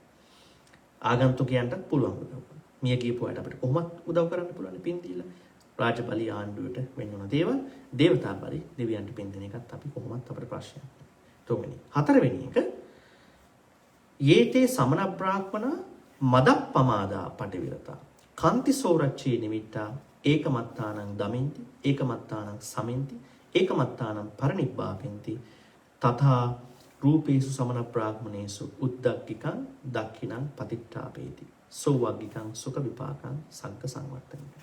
ආගන්තුකයන්ටත් පුළුවන් උදව්වක්. මිය ගියපු අයට අපිට කොහොමද උදව් කරන්න පුළුවන් පින් දීලා. රාජ බලි ආණ්ඩුවට වෙන්න ඕන දේවල්. දේවතා බලි දෙවියන්ට පින් දෙන එකත් අපි කොහොමත් අපිට ප්‍රශ්නයක්. තුන්වෙනි. හතරවෙනි එක යේතේ සමන බ්‍රාහ්මණ මදප්පමාදා පටිවිරතා කාන්ති සෝරච්චේ නිමිත්තා ඒකමත්තානං දමෙන්ති ඒකමත්තානං සමෙන්ති ඒකමත්තානං පරිනිබ්බාපෙන්ති තථා රූපේසු සමන බ්‍රාහ්මණේසු උද්දක්ඛිකං දක්ඛිනං පතිට්ඨාපේති සෝවග්ගිකං සුඛ විපාකං සග්ග සංවර්ධනයි.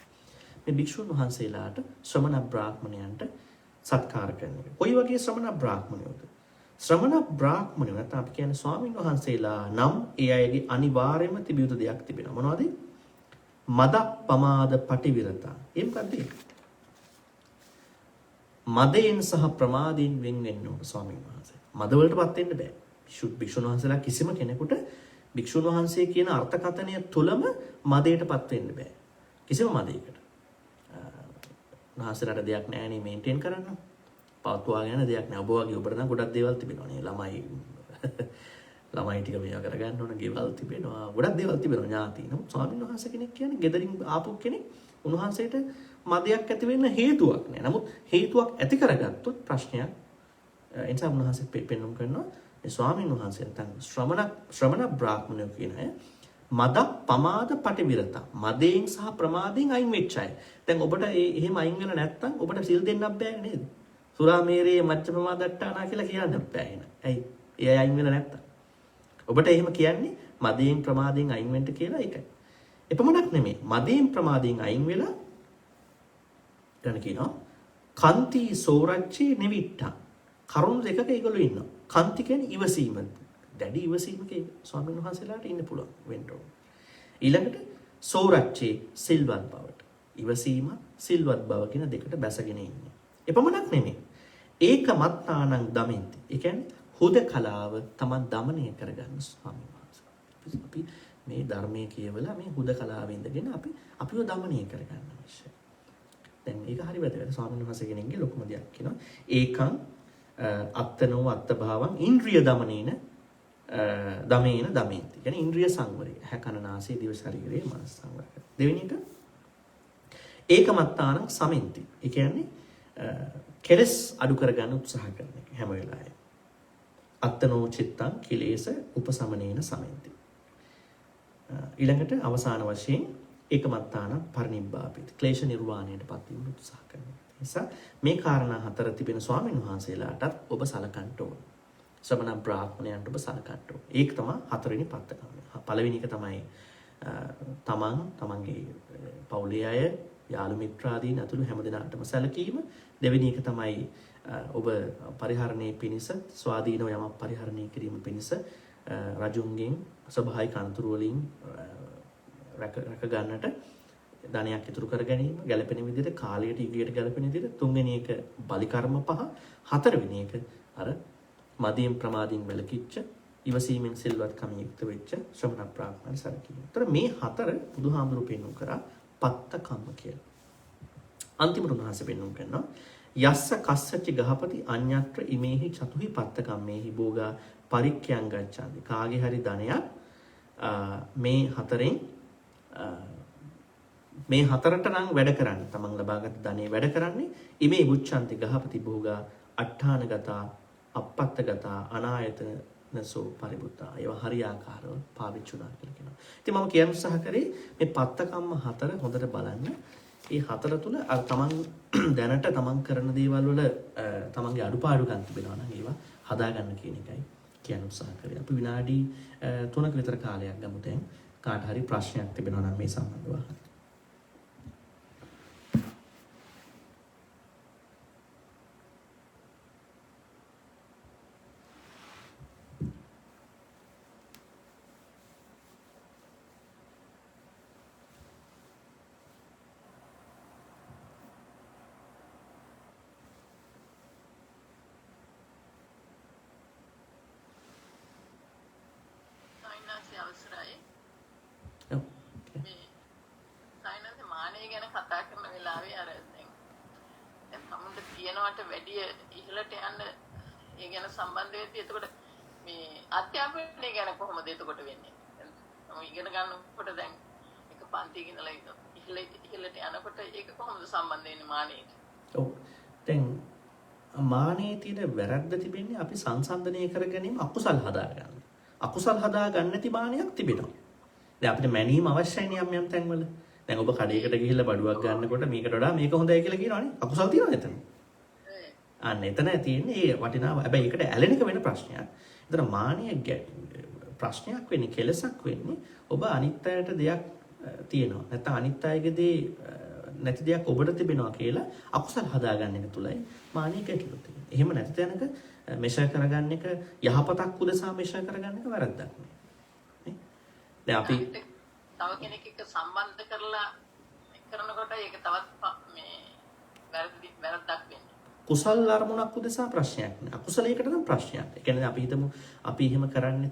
මේ භික්ෂුන් වහන්සේලාට ශ්‍රමණ බ්‍රාහ්මණයන්ට සත්කාර කරන එක. කොයි වගේ ශ්‍රමණ බ්‍රාහ්මණයෝද? ශ්‍රමණ බ්‍රාහ්මණයෝ නැත්නම් අපි කියන්නේ ස්වාමීන් වහන්සේලා නම් ඒ අයගේ අනිවාර්යයෙන්ම තිබිය යුතු දෙයක් තිබෙනවා. මොනවද? මද පමාද පටිවිරතා. ඒ මොකද්ද? මදයෙන් සහ ප්‍රමාදයෙන් වෙන් වෙන්න ඕන ස්වාමීන් වහන්සේ. මද වලටපත් වෙන්න බෑ. භික්ෂුන් වහන්සේලා කිසිම කෙනෙකුට භික්ෂුන් වහන්සේ කියන අර්ථකථනය තුලම මදයටපත් වෙන්න බෑ. කිසිම මදයකට. උන්වහන්සේලාට දෙයක් නැහැ නේ මේන්ටේන් කරන්න. පවත්වාගෙන දෙයක් නෑ. ඔබ වගේ ඔබට නම් ගොඩක් දේවල් තිබෙනවානේ. ළමයි ටික මේවා කරගන්න ඕන, ගෙවල් තිබෙනවා. ගොඩක් දේවල් තිබෙනවා ඥාති. නමුත් ස්වාමීන් වහන්සේ කෙනෙක් කියන්නේ ගෙදරින් ආපු කෙනෙක්. උන්වහන්සේට මදයක් ඇති වෙන්න හේතුවක් නෑ. නමුත් හේතුවක් ඇති කරගත්තොත් ප්‍රශ්නයක්. ඒ නිසා උන්වහන්සේ පෙන්වන්න කරනවා මේ ස්වාමීන් වහන්සේ නැත්නම් ශ්‍රමණ බ්‍රාහ්මණයෝ කියන අය මද පමාද පටිවිරත. මදයෙන් සහ ප්‍රමාදයෙන් අයින් වෙච්ච අය. දැන් ඔබට එහෙම අයින් වෙලා නැත්නම් ඔබට සිල් දෙන්නත් බෑ නේද? සුරාමේරයේ මච්ච ප්‍රමාදට්ටානා කියලා කියන්න බෑ එන. ඇයි? ඒ අයින් වෙලා නැත්තම්. ඔබට එහෙම කියන්නේ මදයෙන් ප්‍රමාදයෙන් අයින් වෙන්න කියලා ඒකයි. එපමණක් නෙමෙයි. මදයෙන් ප්‍රමාදයෙන් අයින් වෙලා ඊට කියනවා කන්ති සෝරච්චේ නිවිට්ටා. කරුණු දෙකක ඒගොල්ලෝ ඉන්නවා. කන්ති කියන්නේ ඉවසීම. දැඩි ඉවසීමක ස්වාමීන් වහන්සේලාට ඉන්න පුළුවන් වෙන්න ඕන. ඊළඟට සෝරච්චේ සිල්වත් බවට. ඉවසීම සිල්වත් බව කියන දෙකට බැසගෙන ඉන්නේ. එපමණක් නෙමෙයි. ඒකමත්තානං දමෙන්ති. ඒ කියන්නේ හුදකලාව තමන් দমনය කරගන්න ස්වාමීන් වහන්සේ. අපි මේ ධර්මයේ කියවලා මේ හුදකලාව ඉඳගෙන අපිව দমনය කරගන්න අවශ්‍යයි. දැන් මේක හරි වැදගත්. ස්වාමීන් වහන්සේ කෙනෙක්ගේ ලොකුම දෙයක් කියනවා. ඒකං අත්තනෝ අත්තභාවං ඉන්ද්‍රිය දමනේන දමේන දමෙන්ති. කියන්නේ ඉන්ද්‍රිය සංවරය. හැකනනාසය දිව ශරීරයේ මනස සංවර කර. දෙවෙනි එක ඒකමත්තානං සමෙන්ති. ඒ කියන්නේ කෙලස් අඩු කරගන්න උත්සාහ කරන එක හැම වෙලාවෙම. අත්තනෝ චිත්තං කිලේශ උපසමනේන සමෙන්ති. ඊළඟට අවසාන වශයෙන් ඒකමත්තාන පරිනිබ්බාපේති. ක්ලේශ නිර්වාණයටපත් වීම උත්සාහ කරනවා. ඒ නිසා මේ කාරණා හතර තිබෙන ස්වාමීන් වහන්සේලාටත් ඔබ සලකන්න ඕන. ශ්‍රමණ බ්‍රාහ්මණයන්ට ඔබ සලකන්න ඕන. ඒක තමයි හතරවෙනි පත්තකම. පළවෙනි එක තමයි තමන්ගේ පවුලේ අය, යාළු මිත්‍රාදීන් අතුළු හැම දෙනාටම සැලකීම. දෙවෙනි එක තමයි ඔබ පරිහරණයේ පිණිස ස්වාධීනව යමක් පරිහරණය කිරීම පිණිස රජුන්ගෙන් ස්වභාවික අනතුරු වලින් රැක ගන්නට ධනයක් ඉතුරු කර ගැනීම, ගැළපෙන විදිහට කාලයට ඊගයට ගැළපෙන විදිහට. තුන්වෙනි එක බලි කර්ම පහ. හතරවෙනි එක අර මදීන් ප්‍රමාදීන් වැළකීච්ච ඉවසීමෙන් සිල්වත්කම යුක්ත වෙච්ච ශ්‍රමණ බ්‍රාහ්මණ සරකීම. ඒතර මේ හතර බුදුහාමුදුරු පෙන්වු කරා පත්ත කම්ම කියලා. අන්තිමට උන්වහන්සේ පෙන්වු කරනවා යස්ස කස්සචි ගහපති අඤ්ඤත්‍ර ඉමේහි චතුහි පත්ත කම්මේහි භෝගා පරික්ඛයන් ගච්ඡාති. කාගේ හරි ධනයක් මේ හතරෙන් මේ හතරට නම් වැඩ කරන්නේ. තමන් ලබාගත් ධනෙ වැඩ කරන්නේ ඉමේ ගුච්ඡanti ගහපති භෝගා අට්ඨානගතා අපත්තගතා අනායතනසෝ පරිබුත්තා. ඒවා හරියාකාරව පාවිච්චි කරනවා කියලා කියනවා. ඉතින් මම කියන්න උත්සාහ කරේ මේ පත්තකම්ම හතර හොඳට බලන්න. මේ හතර තුල අර තමන් දැනට තමන් කරන දේවල් වල තමන්ගේ අඩුපාඩුකම් තිබෙනවා නම් ඒවා හදාගන්න කියන එකයි කියන්න උත්සාහ කරේ. අපි විනාඩි 3ක විතර කාලයක් ගමු දැන්. කාට හරි ප්‍රශ්නයක් තිබෙනවා නම් මේ සම්බන්ධව අහන්න. ඔව්. මේ සයිනස් මානෙ ගැන කතා කරන වෙලාවේ අර දැන් සමුන්ට තියනවට වැඩිය ඉහළට යන්න ඒ ගැන සම්බන්ධ වෙද්දී එතකොට මේ අධ්‍යාපනය ගැන කොහොමද එතකොට වෙන්නේ? මම ඉගෙන ගන්නකොට දැන් එක පන්තියක ඉඳලා ඉහළට යනකොට ඒක කොහොමද සම්බන්ධ වෙන්නේ මානෙට? ඔව්. දැන් මානයේ තියෙන වැරද්ද තිබෙන්නේ අපි සංසන්දනය කර ගැනීම අකුසල් හදාගන්න. අකුසල් හදාගන්න නැති මානයක් තිබෙනවා. දැන් අපිට මැනීම අවශ්‍යයි යම් යම් තැන්වල. දැන් ඔබ කඩේකට ගිහිල්ලා බඩුවක් ගන්නකොට මේකට වඩා මේක හොඳයි කියලා කියනවනේ. අකුසල් තියනවද එතන? අන්න එතන තියෙන්නේ ඒ වටිනාව. හැබැයි ඒකට ඇලෙන එක වෙන ප්‍රශ්නයක්. ඒතර මානිය ප්‍රශ්නයක් වෙන්නේ කෙලසක් වෙන්නේ ඔබ අනිත් අයට දෙයක් තියෙනවා. නැත්නම් අනිත් අයගේ දේ නැති දෙයක් ඔබට තිබෙනවා කියලා අකුසල් හදාගන්න එක තුලයි මානිය ගැටලුව තියෙන්නේ. එහෙම නැති තැනක මෙෂර් කරගන්න එක යහපතක් උදෙසා මෙෂර් කරගන්න එක වැරද්දක් නේ. දැන් අපි තව කෙනෙක් එක්ක සම්බන්ධ කරලා කරනකොට ඒක තවත් මේ වැරද්දක් වෙන්නේ. කුසල් අරමුණක් උදෙසා ප්‍රශ්නයක් නෑ. අකුසලයකට නම් ප්‍රශ්නයක්. ඒ කියන්නේ අපි හිතමු අපි එහෙම කරන්නේ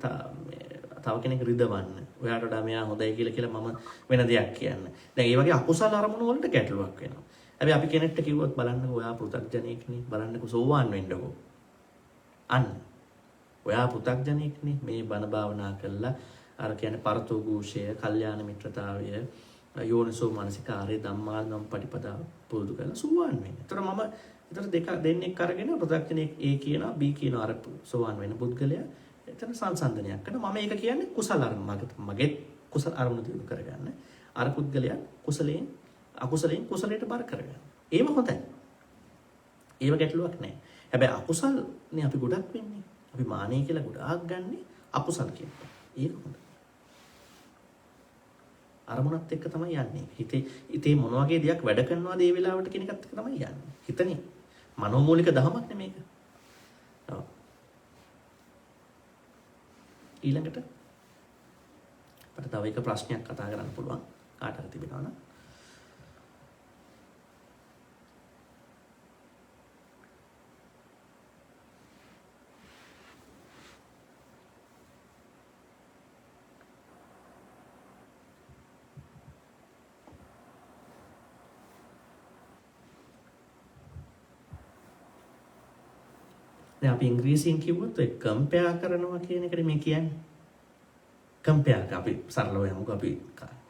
තව කෙනෙක් රිදවන්න. ඔයාට වඩා මෙයා හොඳයි කියලා මම වෙන දෙයක් කියන්න. දැන් මේ වගේ අකුසල අරමුණු වලට ගැටලුවක් වෙනවා. හැබැයි අපි කෙනෙක්ට කිව්වොත් බලන්නකෝ ඔයා පෘථග්ජනෙක්නේ. බලන්නකෝ සෝවාන් වෙන්නකෝ. අන්න. ඔයා පෘථග්ජනෙක්නේ. මේ බණ භාවනා කළා අර කියන්නේ පරතෝගූෂය, කල්යාණ මිත්‍රතාවය, යෝනිසෝ මනසිකාරය, ධම්මානම් පටිපදා පුරුදු කරලා සෝවාන් වෙන්න. ඒතර මම දෙන්නෙක් අරගෙන පෘථග්ජනෙක් A කියනවා B කියනවා අර සෝවාන් වෙන පුද්ගලයා. එතන සංසන්දනයක් කරනවා. මම ඒක කියන්නේ කුසල අරමුණ. මගේ කුසල අරමුණ දිනු කරගන්න. අර පුද්ගලයා කුසලයෙන් අකුසලයෙන් කුසලයට බර කරගන්න. ඒව හොඳයි. ඒව ගැටලුවක් නැහැ. හැබැයි අකුසල්නේ අපි ගොඩක් වෙන්නේ. අපි මානෙ කියලා ගොඩාක් ගන්නෙ අකුසල් කියනවා. ඒක හොඳයි. අරමුණත් එක්ක තමයි යන්නේ. හිතේ මොන වගේ දෙයක් වැඩ කරනවද ඒ වෙලාවට කියන එකත් එක්ක තමයි යන්නේ. හිතනේ. මනෝමූලික ධමයක් නෙමේක. ඔව්. ඊළඟට අපිට තව එක ප්‍රශ්නයක් කතා කරන්න පුළුවන්. කාට හරි තිබෙනවා නම්. දැන් අපි ඉංග්‍රීසියෙන් කිව්වොත් ඔය කම්පෙයාර් කරනවා කියන එකනේ මේ කියන්නේ. කම්පෙයාර් අපි සරලව යමුකෝ අපි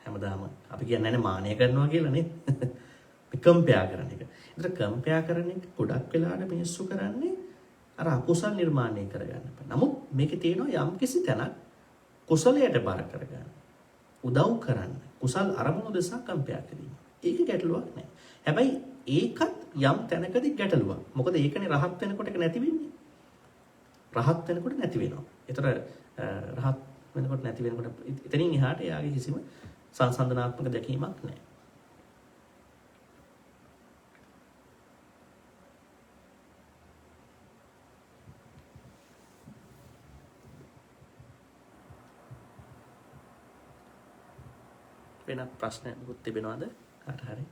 හැමදාම අපි කියන්නේ නැහැ මානය කරනවා කියලා නේද? මේ කම්පෙයාර් කරන එක. ඒතර කම්පෙයාර් කරන එක ගොඩක් වෙලාවට මිනිස්සු කරන්නේ අර අකුසල් නිර්මාණය කරගන්න. නමුත් මේකේ තියෙනවා යම්කිසි තැනක් කුසලයට බර කරගන්න. උදව් කරන්න. කුසල් අරමුණු දෙසා කම්පෙයාර් කිරීම. ඒක ගැටලුවක් නෑ. හැබැයි ඒකත් යම් තැනකදී ගැටලුවක්. මොකද ඒකනේ රහත් වෙනකොට ඒක නැති වෙන්නේ. රහත් වෙනකොට නැති වෙනවා. ඒතර රහත් වෙනකොට නැති වෙනකොට එතනින් එහාට එයාගේ කිසිම සංසන්දනාත්මක දැකීමක් නැහැ. වෙනත් ප්‍රශ්න මොකක්ද තිබෙනවද කාට හරි?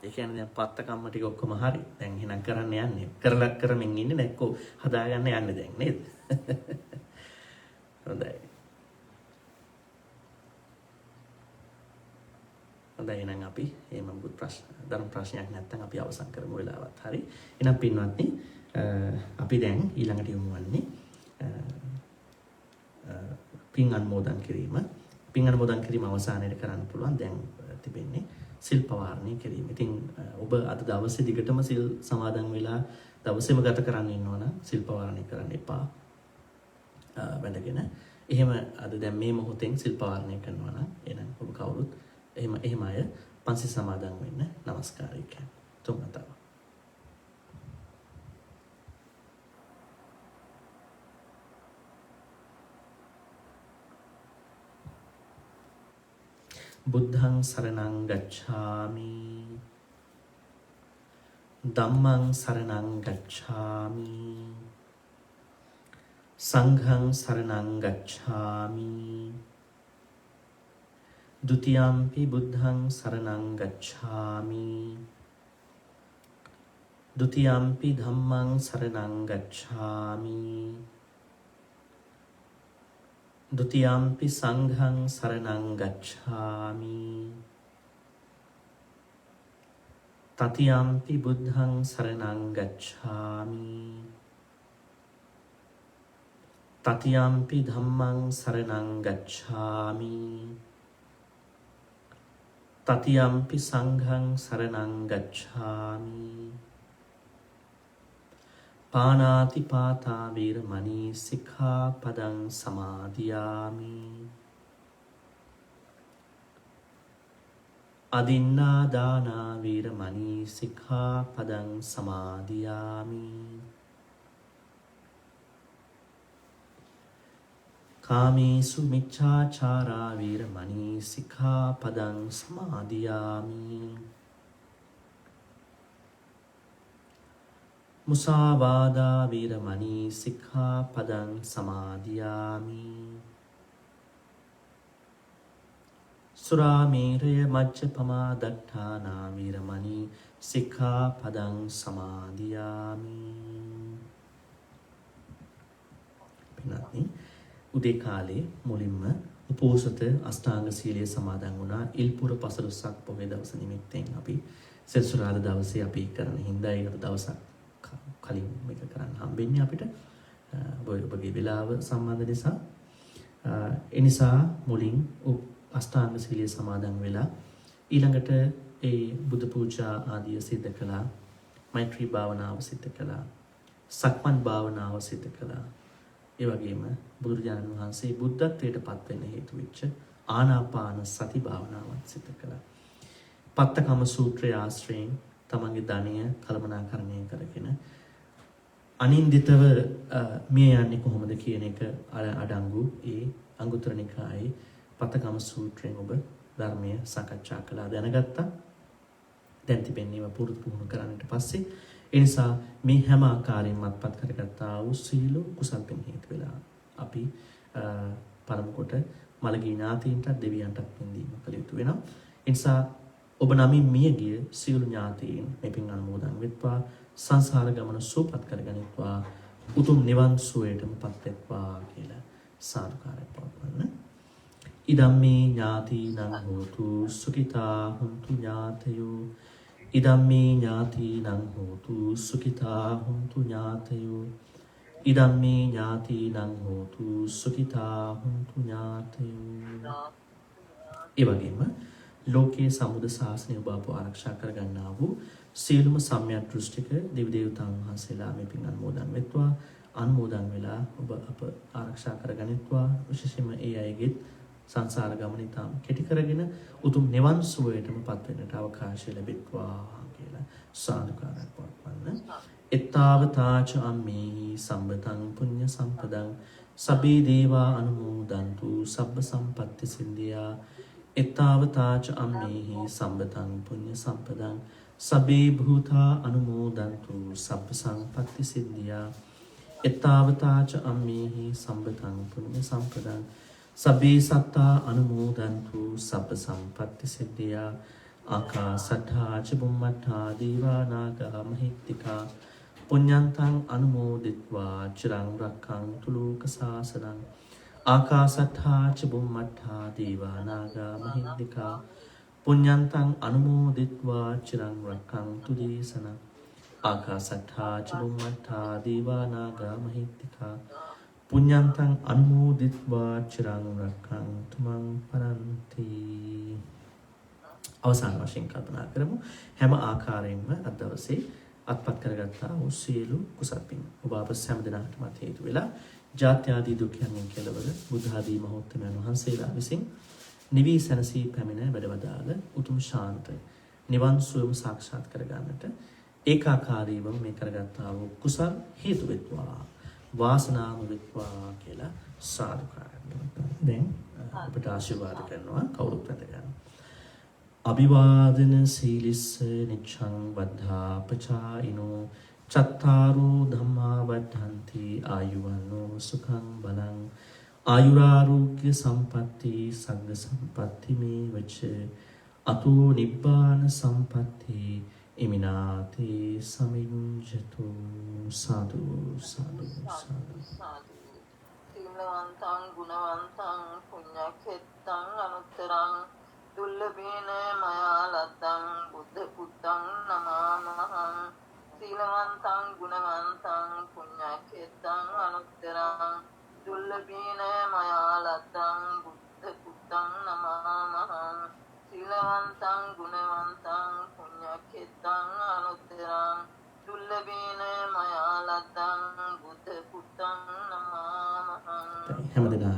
ඒ කියන්නේ දැන් පත්ත කම්ම ටික ඔක්කොම හරි. දැන් එහෙනම් කරන්න යන්නේ. කරලා කරමින් ඉන්නේ නැක්කෝ හදාගන්න යන්නේ දැන් නේද? හොඳයි. හොඳයි එහෙනම් අපි එහෙම මුත් ප්‍රශ්න ධර්ම ප්‍රශ්නයක් නැත්නම් අපි අවසන් කරමු වෙලාවත්. හරි. එහෙනම් පින්වත්නි අපි දැන් ඊළඟට යමු වන්නේ පින් අනුමෝදන් කිරීම. පින් අනුමෝදන් කිරීම අවසානයේ කරන්න පුළුවන් දැන් තිබෙන්නේ සිල් පවාරණය කිරීම. ඉතින් ඔබ අද දවසේ දිගටම සිල් සමාදන් වෙලා දවසේම ගත කරන්න ඉන්නවනම් සිල් පවාරණය කරන්න එපා. වැඳගෙන එහෙම අද දැන් මේ මොහොතෙන් සිල් පවාරණය කරනවා නම් එහෙනම් ඔබ කවුරුත් එහෙම අය පන්සිල් සමාදන් වෙන්න নমස්කාරය කියන්නේ. තුන් වතාවක්. බුද්ධං සරණං ගච්ඡාමි ධම්මං සරණං ගච්ඡාමි සංඝං සරණං ගච්ඡාමි ဒုတိယံ පි බුද්ධං සරණං ගච්ඡාමි ဒုတိယံ පි ධම්මං සරණං ගච්ඡාමි ဒုတိယံ පි සංඝං සරණං ගච්ඡාමි တတိယံ පි බුද්ධං සරණං ගච්ඡාමි တတိယံ පි ධම්මං සරණං ගච්ඡාමි တတိယံ පි සංඝං සරණං ගච්ඡාමි ပါဏာတိပါတာ වේරමණී සික්ඛාපදං සමාදියාමි อดินนาดานาวีรมณีสิกขาปดังสมาธิยามิกามิสุมิจฉาชาราวีรมณีสิกขาปดังสมาธิยามิมุสาวาดาวีรมณีสิกขาปดังสมาธิยามิ සුරාමේරය මජ්ජපමා දට්ඨානා වීරමණී සික්ඛාපදං සමාදියාමි. පින්වත්නි උදේ කාලේ මුලින්ම උපෝසත අෂ්ටාංග සීලය සමාදන් වුණා. ඉල්පුර පසළොස්වක පොහොය දවස නිමිත්තෙන් අපි සෙන්සුරාදා දවසේ අපි කරන හින්දා ඒකට දවසක් කලින් මේක කරන්න හම්බෙන්නේ අපිට. ඔබගේ වෙලාව සම්බන්ධ නිසා ඒ නිසා මුලින් අෂ්ටාංග සීලය සමාදන් වෙලා ඊළඟට ඒ බුදු පූජා ආදිය සිදු කළා. මෛත්‍රී භාවනාව සිදු කළා. සක්මන් භාවනාව සිදු කළා. ඒ වගේම බුදුරජාණන් වහන්සේ බුද්ධත්වයට පත් වෙන්න හේතු වෙච්ච ආනාපාන සති භාවනාවත් සිදු කළා. පත්තකම සූත්‍රය ආශ්‍රයෙන් තමන්ගේ ධනය කළමනාකරණය කරගෙන අනින්දිතව මිය යන්නේ කොහොමද කියන එක අඩංගු ඒ අංගුත්තර නිකායේ පත්තකම සූත්‍රයෙන් ඔබ ධර්මය සාකච්ඡා කළා දැනගත්තා. දැන් තිබෙන්නේම පුරුදු පුහුණු කරන්නට පස්සේ ඒ නිසා මේ හැම ආකාරයෙන්ම අත්පත් කරගත්තා වූ සීල කුසල් පින් හේතු වෙලා අපි පරම කොට මළගී ඥාතීන්ට දෙවියන්ටත් පින් දීම කළ යුතු වෙනවා. ඒ නිසා ඔබ නමින් මියගිය සියලු ඥාතීන් මේ පින් අනුමෝදන් වෙත්වා සංසාර ගමන සුවපත් කරගනිත්වා උතුම් නිවන් සුවයටමපත් වෙත්වා කියලා සාදුකාරයක් පවත්වන්න. ඉදම්මේ ඥාතිනං හෝතු සුඛිතා හුන්තු ඥාතයෝ ඉදම්මේ ඥාතිනං හෝතු සුඛිතා හුන්තු ඥාතයෝ ඉදම්මේ ඥාතිනං හෝතු සුඛිතා හුන්තු ඥාතයෝ. ඒ වගේම ලෝකයේ සමුද ශාසනය ඔබ අප ආරක්ෂා කරගන්නා වූ සියලුම සම්‍යක් දෘෂ්ටික දෙවි දේවතාවුන් වහන්සේලා මේ පින් අනුමෝදන් වෙත්වා. අනුමෝදන් වෙලා ඔබ අප ආරක්ෂා කරගනිත්වා. විශේෂයෙන්ම ඒ අයගෙත් සංසාර ගමන ඉතාම කෙටි කරගෙන උතුම් නිවන් සුවයටම පත් වෙන්නට අවකාශය ලැබෙත්වා කියලා සාදුකාරයක් පවත්වන්න. එත්තාවතාච අම්මේහි සම්බතං පුඤ්ඤ සම්පදං සබ්බේ දේවා අනුමෝදන්තු සබ්බ සම්පත්ති සින්දියා. එත්තාවතාච අම්මේහි සම්බතං පුඤ්ඤ සම්පදං සබ්බේ භූතා අනුමෝදන්තු සබ්බ සම්පත්ති සින්දියා. එත්තාවතාච අම්මේහි සම්බතං පුඤ්ඤ සම්පදං සබ්බේ සත්තා අනුමෝදන්තු සබ්බ සම්පත්ති සිද්ධියා. ආකාසට්ඨා ච බුම්මට්ඨා දීවා නාග මහිත්‍තිකා පුඤ්ඤන්තං අනුමෝදිත්වා චිරං රක්ඛන්තු ලෝක සාසනං. ආකාසට්ඨා ච බුම්මට්ඨා දීවා නාග මහිත්‍තිකා පුඤ්ඤන්තං අනුමෝදිත්වා චිරං රක්ඛන්තු දේශනං. ආකාසට්ඨා ච බුම්මට්ඨා දීවා නාග මහිත්‍තිකා පුඤ්ඤන්තං අනුමෝදිත්වා චිරං රක්ඛන්තු මං පරන්ති. අවසාන වශයෙන් කල්පනා කරමු හැම ආකාරයෙන්ම අද දවසේ අත්පත් කරගත්තා වූ සියලු කුසල් පින් ඔබ අප සෑම දිනකටම හේතු වෙලා ජාත්‍ය ආදී දුක්ඛයන්ගෙන් කෙළවර බුද්ධ ආදී මහෝත්තමයන් වහන්සේලා විසින් නිවී සැනසී පැමිණ වැඩවදාළ උතුම් ශාන්ත නිවන් සුවම සාක්ෂාත් කරගන්නට ඒකාකාරීව මේ කරගත්තා වූ කුසල් හේතු වෙත්වා වාසනාම වෙත්වා කියලා සාදුකාරයක්. දැන් අපිට ආශිර්වාද කරනවා කවුරුත් වැඳ ගන්න. අභිවාදන සීලිස්ස නිච්ඡං වද්ධා පචායිනෝ චත්තාරෝ ධම්මා වද්ධන්ති ආයුවන්නෝ සුඛං බලං ආයුරාෝග්‍ය සම්පatti සංඝ සම්පatti මේ වච අතෝ නිබ්බාන සම්පatti ඉමිනාති සමිඤ්ජතු සාදු සාදු සාදු සීලවන්තං ගුණවන්තං පුඤ්ඤක්ඛෙත්තං අනුත්තරං දුල්ලභේන මයා ලද්දං බුද්ධ පුත්තං නමාමහං සීලවන්තං ගුණවන්තං පුඤ්ඤක්ඛෙත්තං අනුත්තරං දුල්ලභේන මයා ලද්දං බුද්ධ පුත්තං නමාමහං සීලවන්තං ගුණවන්තං පුඤ්ඤක්ඛෙත්තං අනුත්තරං දුල්ලභේන මයා ලද්දං බුද්ධ පුත්තං නමාමහං. හැමදෙනා